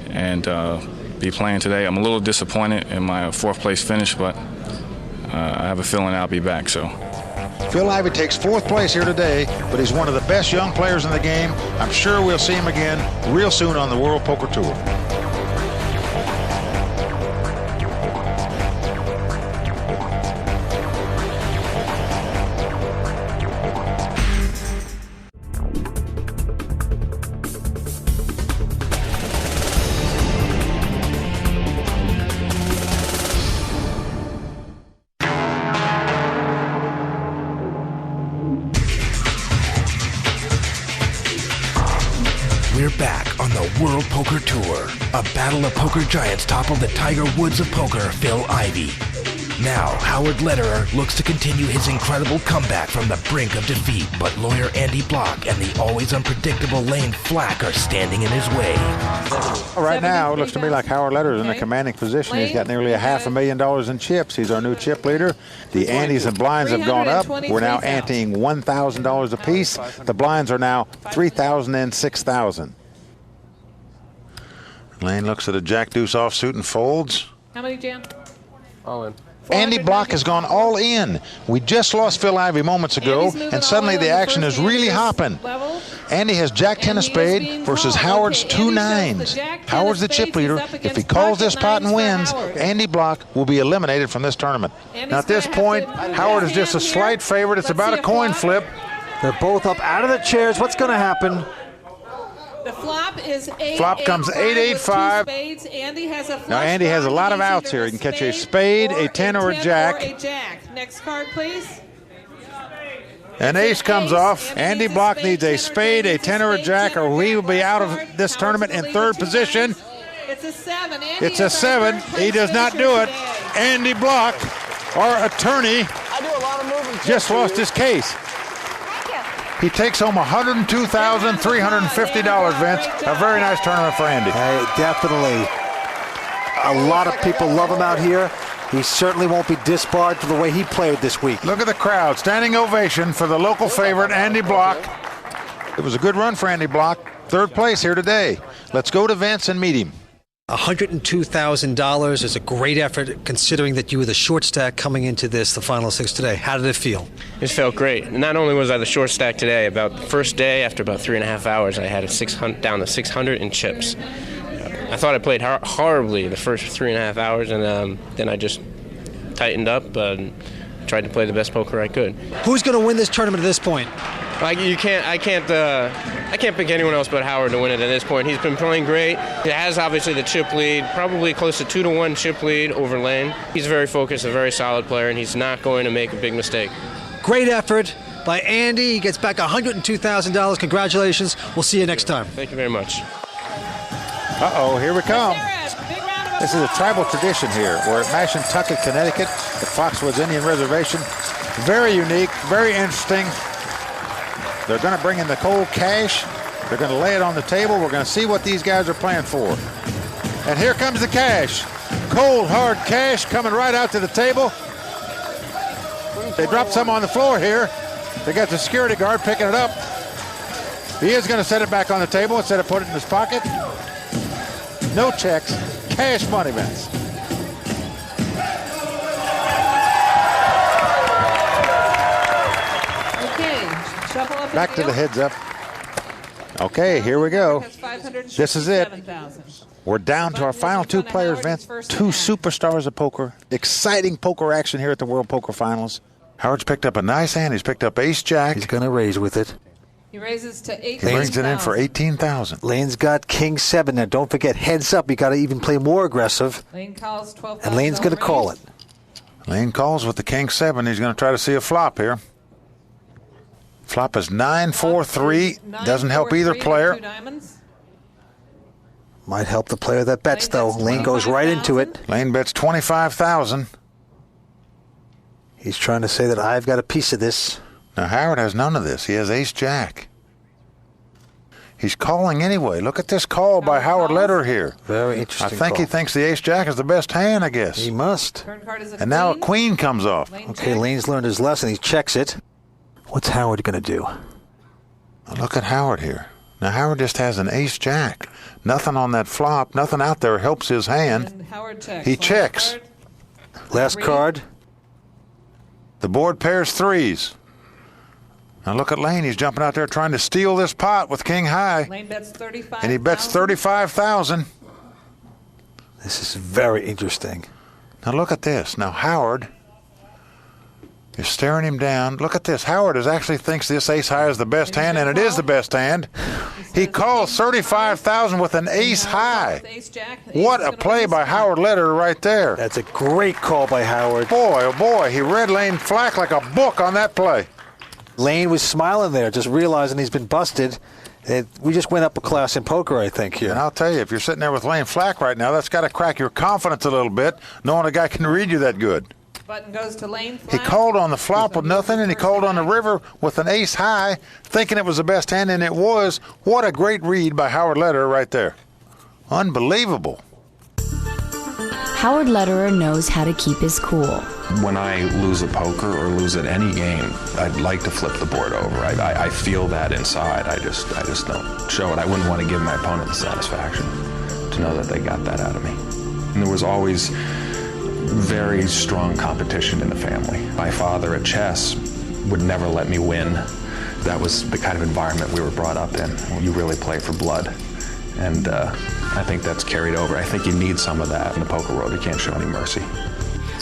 and be playing today. I'm a little disappointed in my 4th place finish, but I have a feeling I'll be back. So.
Phil Ivey takes 4th place here today, but he's one of the best young players in the game. I'm sure we'll see him again real soon on the World Poker Tour.
We're back on the World Poker Tour. A battle of poker giants toppled the Tiger Woods of poker, Phil Ivey. Now, Howard Lederer looks to continue his incredible comeback from the brink of defeat, but lawyer Andy Block and the always unpredictable Lane Flack are standing in his way.
Right now, it looks to me like Howard Lederer is in a commanding position. He's got nearly $500,000 in chips. He's our new chip leader. The antes and blinds have gone up. We're now anteing $1,000 apiece. The blinds are now $3,000 and $6,000. Lane looks at a jack-deuce offsuit and folds.
How many, Jan?
All in.
Andy Block has gone all in. We just lost Phil Ivey moments ago, and suddenly the action is really hopping. Andy has Jack-10 of spade versus Howard's 2 nines. Howard's the chip leader. If he calls this pot and wins, Andy Block will be eliminated from this tournament. Now at this point, Howard is just a slight favorite. It's about a coin flip.
They're both up out of the chairs. What's going to happen?
The flop is 8.
Flop comes 8-8-5.
Andy has a
now Andy has a lot of outs here. He can catch a spade, a 10, or a jack.
Next card, please.
An ace comes off. Andy Block needs a spade, a 10, or a jack, or he will be out of this tournament in 3rd position.
It's a 7.
It's a 7. He does not do it. Andy Block, our attorney, just lost his case. He takes home $102,350, Vince. A very nice tournament for Andy.
Hey, definitely. A lot of people love him out here. He certainly won't be disbarred for the way he played this week.
Look at the crowd. Standing ovation for the local favorite, Andy Block. It was a good run for Andy Block. 3rd place here today. Let's go to Vince and meet him.
$102,000 is a great effort considering that you were the short stack coming into this, the final 6 today. How did it feel?
It felt great. Not only was I the short stack today, about the first day, after about 3.5 hours, I had down to 600 in chips. I thought I played horribly the first 3.5 hours, and then I just tightened up and tried to play the best poker I could.
Who's going to win this tournament at this point?
I can't pick anyone else but Howard to win it at this point. He's been playing great. He has obviously the chip lead, probably close to 2-1 chip lead over Lane. He's very focused, a very solid player, and he's not going to make a big mistake.
Great effort by Andy. He gets back $102,000. Congratulations. We'll see you next time.
Thank you very much.
Uh-oh, here we come. This is a tribal tradition here. We're at Mashantucket, Connecticut, the Foxwoods Indian Reservation. Very unique, very interesting. They're going to bring in the cold cash. They're going to lay it on the table. We're going to see what these guys are playing for. And here comes the cash. Cold, hard cash coming right out to the table. They dropped some on the floor here. They got the security guard picking it up. He is going to set it back on the table instead of putting it in his pocket. No checks, cash money, Vince.
Okay, shuffle up.
Back to the heads up. Okay, here we go. This is it. We're down to our final two players, Vince. Two superstars of poker. Exciting poker action here at the World Poker Finals. Howard's picked up a nice hand. He's picked up ace-jack.
He's going to raise with it.
He raises to 18,000.
He brings it in for 18,000.
Lane's got king 7. Now, don't forget, heads up. You got to even play more aggressive.
Lane calls 12,000.
And Lane's going to call it.
Lane calls with the king 7. He's going to try to see a flop here. Flop is 9-4-3. Doesn't help either player.
Might help the player that bets, though. Lane goes right into it.
Lane bets 25,000.
He's trying to say that I've got a piece of this.
Now, Howard has none of this. He has ace-jack. He's calling anyway. Look at this call by Howard Lederer here.
Very interesting
I think he thinks the ace-jack is the best hand, I guess.
He must.
And now a queen comes off.
Okay, Lane's learned his lesson. He checks it. What's Howard going to do?
Look at Howard here. Now, Howard just has an ace-jack. Nothing on that flop. Nothing out there helps his hand. He checks.
Last card.
The board pairs threes. Now look at Lane. He's jumping out there trying to steal this pot with king high.
Lane bets 35,000.
And he bets 35,000.
This is very interesting.
Now look at this. Now Howard is staring him down. Look at this. Howard actually thinks this ace high is the best hand, and it is the best hand. He calls 35,000 with an ace high. What a play by Howard Lederer right there.
That's a great call by Howard.
Boy, oh boy, he read Lane Flack like a book on that play.
Lane was smiling there, just realizing he's been busted. We just went up a class in poker, I think, here.
And I'll tell you, if you're sitting there with Lane Flack right now, that's got to crack your confidence a little bit, knowing a guy can read you that good.
Button goes to Lane Flack.
He called on the flop with nothing, and he called on the river with an ace high, thinking it was the best hand, and it was. What a great read by Howard Lederer right there. Unbelievable.
Howard Lederer knows how to keep his cool.
When I lose at poker or lose at any game, I'd like to flip the board over. I feel that inside. I just don't show it. I wouldn't want to give my opponent the satisfaction to know that they got that out of me. And there was always very strong competition in the family. My father at chess would never let me win. That was the kind of environment we were brought up in. You really play for blood. And I think that's carried over. I think you need some of that in the poker world. You can't show any mercy.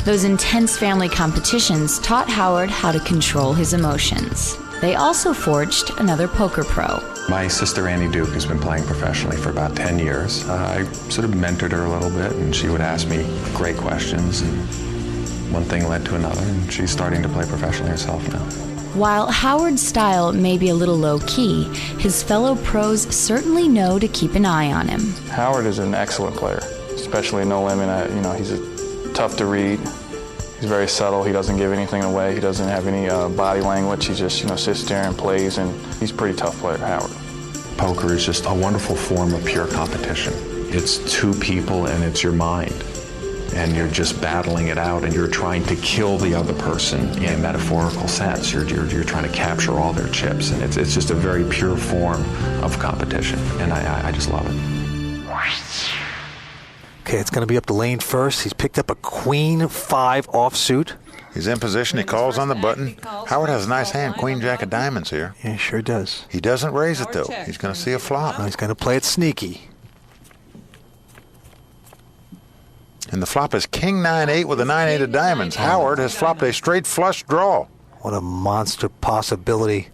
Those intense family competitions taught Howard how to control his emotions. They also forged another poker pro.
My sister Annie Duke has been playing professionally for about 10 years. I sort of mentored her a little bit, and she would ask me great questions, and one thing led to another, and she's starting to play professionally herself now.
While Howard's style may be a little low-key, his fellow pros certainly know to keep an eye on him.
Howard is an excellent player, especially No Limit. He's tough to read. He's very subtle. He doesn't give anything away. He doesn't have any body language. He just, sits there and plays, and he's a pretty tough player, Howard.
Poker is just a wonderful form of pure competition. It's two people and it's your mind. And you're just battling it out, and you're trying to kill the other person in a metaphorical sense. You're trying to capture all their chips, and it's just a very pure form of competition, and I just love it.
Okay, it's going to be up to Lane first. He's picked up a queen 5 offsuit.
He's in position. He calls on the button. Howard has a nice hand, queen jack of diamonds here.
Yeah, sure does.
He doesn't raise it, though. He's going to see a flop.
He's going to play it sneaky.
And the flop is king 9-8 with a 9-8 of diamonds. Howard has flopped a straight flush draw.
What a monster possibility.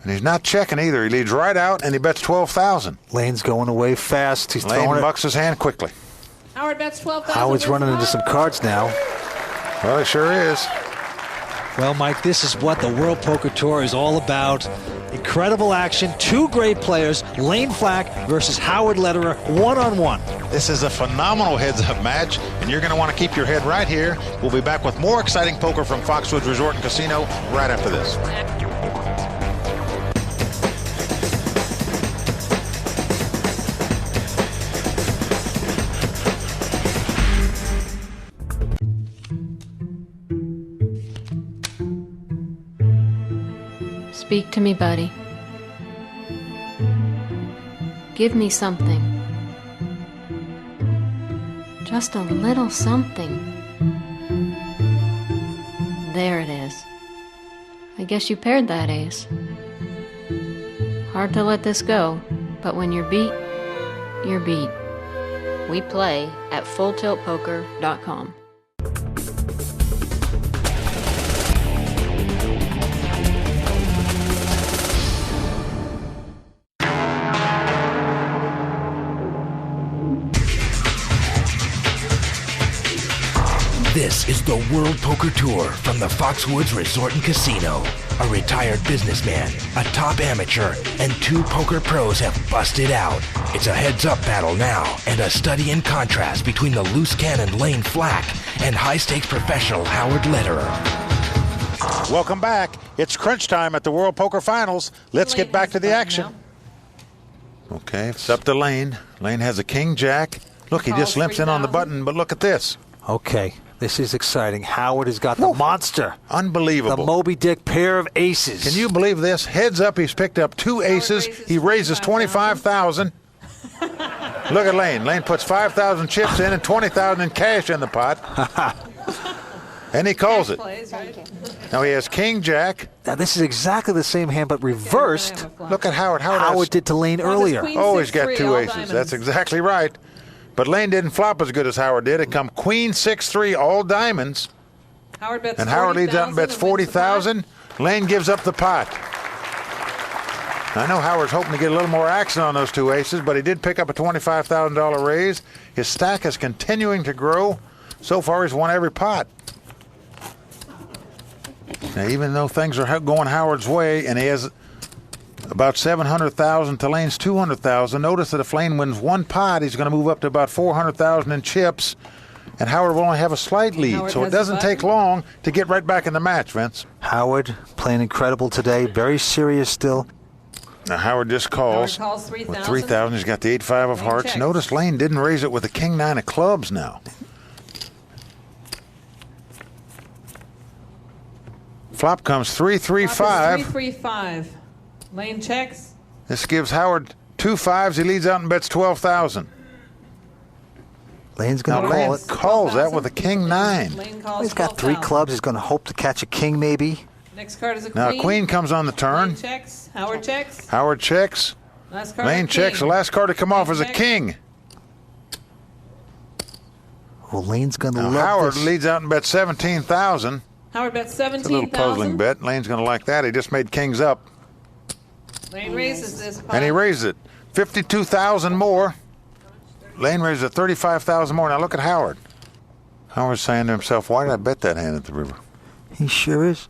And he's not checking either. He leads right out, and he bets 12,000.
Lane's going away fast. He's
Lane
throwing
bucks his hand quickly.
Howard bets 12,000.
Howard's running into some cards now.
Well, he sure is.
Well, Mike, this is what the World Poker Tour is all about. Incredible action. Two great players, Lane Flack versus Howard Lederer, one-on-one.
This is a phenomenal heads-up match, and you're going to want to keep your head right here. We'll be back with more exciting poker from Foxwoods Resort and Casino right after this.
Speak to me, buddy. Give me something. Just a little something. There it is. I guess you paired that ace. Hard to let this go, but when you're beat, you're beat. We play at FullTiltPoker.com.
This is the World Poker Tour from the Foxwoods Resort and Casino. A retired businessman, a top amateur, and 2 poker pros have busted out. It's a heads-up battle now, and a study in contrast between the loose cannon Lane Flack and high-stakes professional Howard Lederer.
Welcome back. It's crunch time at the World Poker Finals. Let's get back to the action. Okay, it's up to Lane. Lane has a king-jack. Look, he just limps in on the button, but look at this.
Okay, this is exciting. Howard has got the monster.
Unbelievable.
The Moby Dick pair of aces.
Can you believe this? Heads up, he's picked up 2 aces. He raises $25,000. Look at Lane. Lane puts 5,000 chips in and 20,000 in cash in the pot. And he calls it. Now he has king-jack.
Now this is exactly the same hand, but reversed.
Look at Howard.
Howard did to Lane earlier.
Oh, he's got 2 aces. That's exactly right. But Lane didn't flop as good as Howard did. It come queen 6-3, all diamonds.
Howard bets
and Howard leads out and bets 40,000. Lane gives up the pot. I know Howard's hoping to get a little more action on those 2 aces, but he did pick up a $25,000 raise. His stack is continuing to grow. So far, he's won every pot. Now, even though things are going Howard's way, and he has about 700,000 to Lane's 200,000. Notice that if Lane wins 1 pot, he's going to move up to about 400,000 in chips, and Howard will only have a slight lead, so it doesn't take long to get right back in the match, Vince.
Howard playing incredible today, very serious still.
Now Howard just calls. With 3,000, he's got the 8-5 of hearts. Notice Lane didn't raise it with the king-9 of clubs now. Flop comes 3-3-5.
3-3-5. Lane checks.
This gives Howard 2 5s. He leads out and bets 12,000.
Lane's going to call it.
Calls that with a king-9.
He's got 3 clubs. He's going to hope to catch a king, maybe.
Next card is a queen.
Now a queen comes on the turn.
Lane checks. Howard checks.
Howard checks.
Last card
Lane checks. The last card to come off is a king.
Well, Lane's going to love
Howard
this.
leads out and bets 17,000.
Howard bets 17,000.
It's a little puzzling bet. Lane's going to like that. He just made kings up.
Lane raises this pot.
And he raised it. 52,000 more. Lane raises it 35,000 more. Now look at Howard. Howard's saying to himself, why did I bet that hand at the river?
He sure is.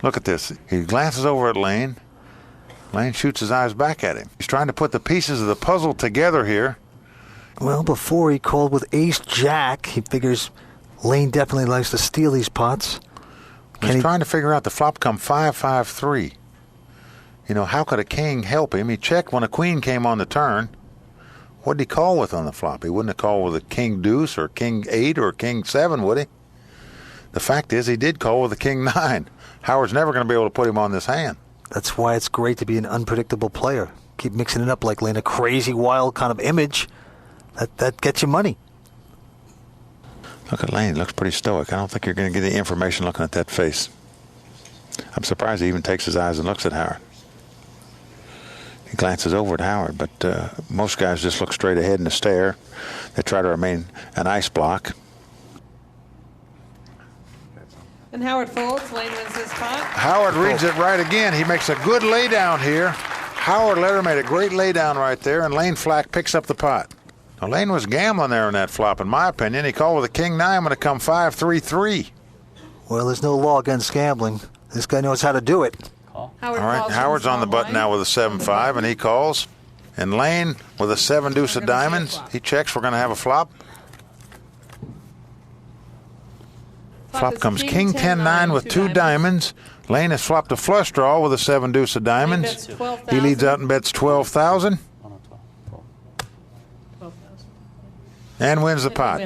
Look at this. He glances over at Lane. Lane shoots his eyes back at him. He's trying to put the pieces of the puzzle together here.
Well, before he called with ace-jack, he figures Lane definitely likes to steal these pots.
He's trying to figure out the flop come 5-5-3. You know, how could a king help him? He checked when a queen came on the turn. What did he call with on the flop? He wouldn't have called with a king deuce or king 8 or king 7, would he? The fact is he did call with a king 9. Howard's never going to be able to put him on this hand.
That's why it's great to be an unpredictable player. Keep mixing it up like Lane, a crazy, wild kind of image. That gets you money.
Look at Lane. He looks pretty stoic. I don't think you're going to get the information looking at that face. I'm surprised he even takes his eyes and looks at Howard. He glances over at Howard, but most guys just look straight ahead and stare. They try to remain an ice block.
And Howard folds. Lane wins this pot.
Howard reads it right again. He makes a good laydown here. Howard Lederer made a great laydown right there, and Lane Flack picks up the pot. Now, Lane was gambling there in that flop, in my opinion. He called with a king-9 when it come 5-3-3.
Well, there's no law against gambling. This guy knows how to do it.
All right, Howard's on the button now with a 7-5, and he calls. And Lane with a 7-deuce of diamonds. He checks. We're going to have a flop. Flop comes king 10-9 with 2 diamonds. Lane has flopped a flush draw with a 7-deuce of diamonds. He leads out and bets 12,000. And wins the pot.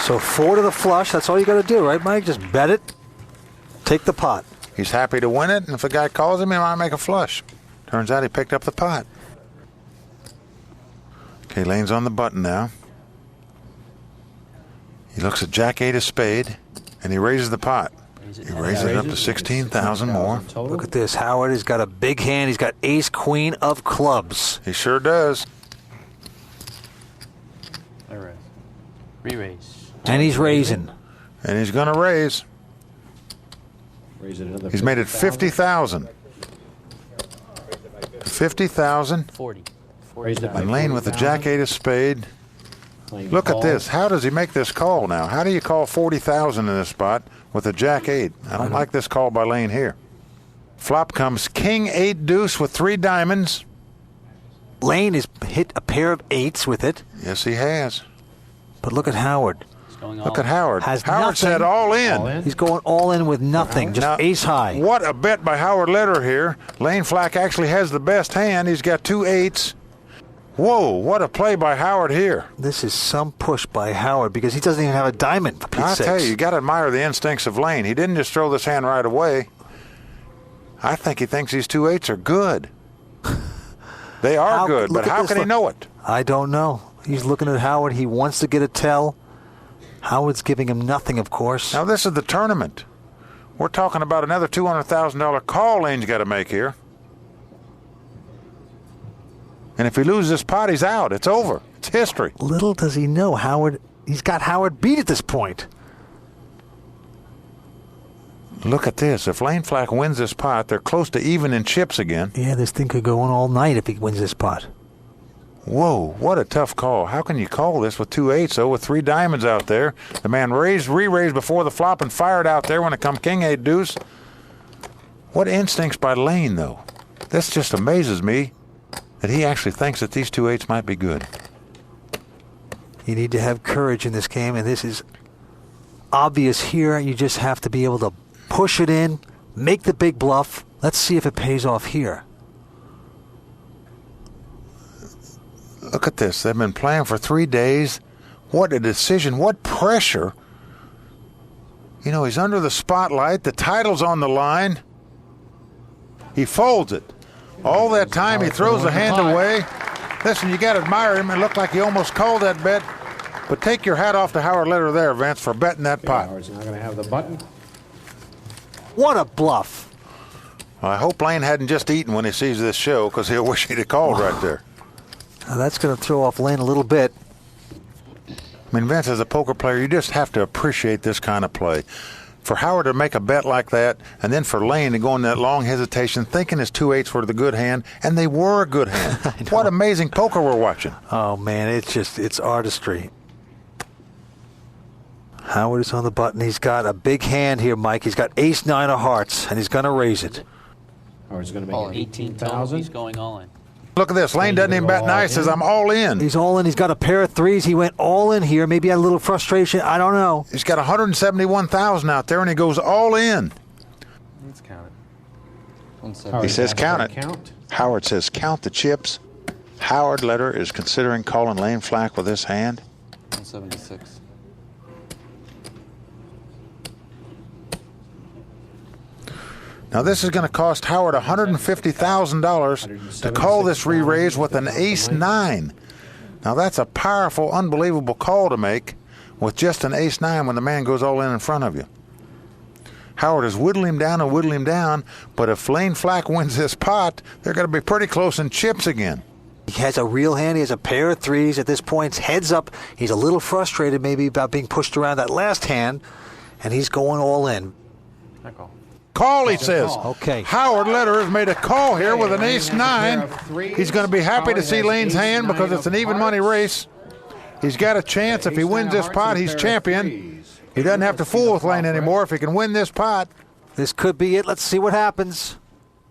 So 4 to the flush. That's all you got to do, right, Mike? Just bet it. Take the pot.
He's happy to win it, and if the guy calls him, he might make a flush. Turns out he picked up the pot. Okay, Lane's on the button now. He looks at Jack-8 of spade, and he raises the pot. He raises it up to 16,000 more.
Look at this. Howard has got a big hand. He's got ace-queen of clubs.
He sure does.
Re-raise.
And he's raising.
And he's going to raise.
Raise it another
He's made it 50,000. 50,000.
40.
And Lane with the Jack-8 of spade. Look at this. How does he make this call now? How do you call 40,000 in this spot with a Jack-8? I don't like this call by Lane here. Flop comes King-8 deuce with 3 diamonds.
Lane has hit a pair of 8s with it.
Yes, he has.
But look at Howard.
Look at Howard.
Has
Howard
nothing.
said all in.
He's going all in with nothing, just
Now,
ace high.
What a bet by Howard Lederer here. Lane Flack actually has the best hand. He's got 2 8s. Whoa, what a play by Howard here.
This is some push by Howard because he doesn't even have a diamond, for Pete's
I'll tell
sakes.
you got to admire the instincts of Lane. He didn't just throw this hand right away. I think he thinks these 2 8s are good. They are good, but how can he know it?
I don't know. He's looking at Howard. He wants to get a tell. Howard's giving him nothing, of course.
Now, this is the tournament. We're talking about another $200,000 call Lane's got to make here. And if he loses this pot, he's out. It's over. It's history.
Little does he know, he's got Howard beat at this point.
Look at this. If Lane Flack wins this pot, they're close to even in chips again.
Yeah, this thing could go on all night if he wins this pot.
Whoa, what a tough call. How can you call this with 2 8s, though, with 3 diamonds out there? The man re-raised before the flop and fired out there when it come King-8 deuce. What instincts by Lane, though? This just amazes me that he actually thinks that these 2 8s might be good.
You need to have courage in this game, and this is obvious here. You just have to be able to push it in, make the big bluff. Let's see if it pays off here.
Look at this. They've been playing for 3 days. What a decision. What pressure. You know, he's under the spotlight. The title's on the line. He folds it. All that time he throws the hand away. Listen, you got to admire him. It looked like he almost called that bet. But take your hat off to Howard Lederer there, Vince, for betting that pot.
Howard's not going to have the button.
What a bluff.
Well, I hope Lane hadn't just eaten when he sees this show, because he'll wish he'd have called right there.
Now that's going to throw off Lane a little bit.
I mean, Vince, as a poker player, you just have to appreciate this kind of play. For Howard to make a bet like that, and then for Lane to go in that long hesitation, thinking his 2 8s were the good hand, and they were a good hand. What amazing poker we're watching.
Oh, man, it's artistry. Howard is on the button. He's got a big hand here, Mike. He's got ace-9 of hearts, and he's going to raise it.
Howard's going to make it 18,000.
He's going all in.
Look at this. Lane doesn't even bet nice. Says, I'm all in.
He's all in. He's got a pair of 3s. He went all in here. Maybe had a little frustration. I don't know.
He's got 171,000 out there, and he goes all in.
Let's count
He says count it. Howard says count the chips. Howard Lederer is considering calling Lane Flack with this hand.
176.
Now, this is going to cost Howard $150,000 to call this re-raise with an ace-9. Now, that's a powerful, unbelievable call to make with just an ace-9 when the man goes all in front of you. Howard has whittled him down and whittled him down, but if Lane Flack wins this pot, they're going to be pretty close in chips again.
He has a real hand. He has a pair of 3s. At this point, heads up. He's a little frustrated maybe about being pushed around that last hand, and he's going all in.
Call, he says.
Okay.
Howard Lederer has made a call here with an ace-9. He's going to be happy to see Lane's hand because it's an even money race. He's got a chance. If he wins this pot, he's champion. He doesn't have to fool with Lane anymore if he can win this pot.
This could be it. Let's see what happens.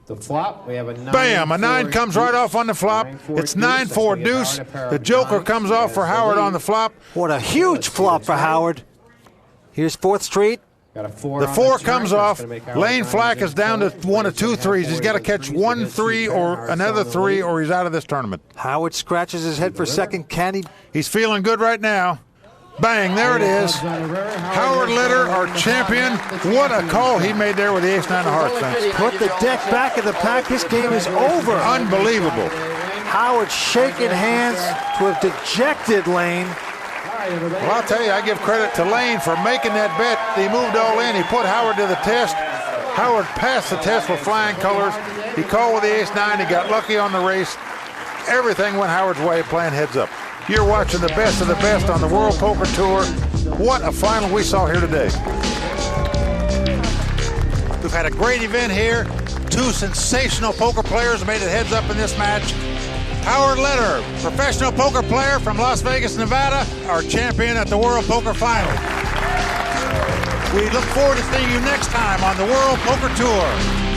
The flop, we have a 9.
Bam! A 9 comes right off on the flop. It's 9-4 deuce. The joker comes off for Howard on the flop.
What a huge flop for Howard. Here's 4th Street.
Got a 4
The 4 comes off. Lane Flack is down to 1 of 2 3s. He's got to catch 1 3 or another 3 or he's out of this tournament.
Howard scratches his head for second. Can he?
He's feeling good right now. Bang, there it is. Howard Litter, our champion. What a call he made there with the ace-9 of hearts.
Put the deck back in the pack. This game is over.
Unbelievable.
Howard shaking hands to a dejected Lane.
Well, I'll tell you, I give credit to Lane for making that bet. He moved all in. He put Howard to the test. Howard passed the test with flying colors. He called with the ace-9. He got lucky on the race. Everything went Howard's way, playing heads up. You're watching the best of the best on the World Poker Tour. What a final we saw here today. We've had a great event here. Two sensational poker players made it heads up in this match. Howard Litter, professional poker player from Las Vegas, Nevada, our champion at the World Poker Final. We look forward to seeing you next time on the World Poker Tour.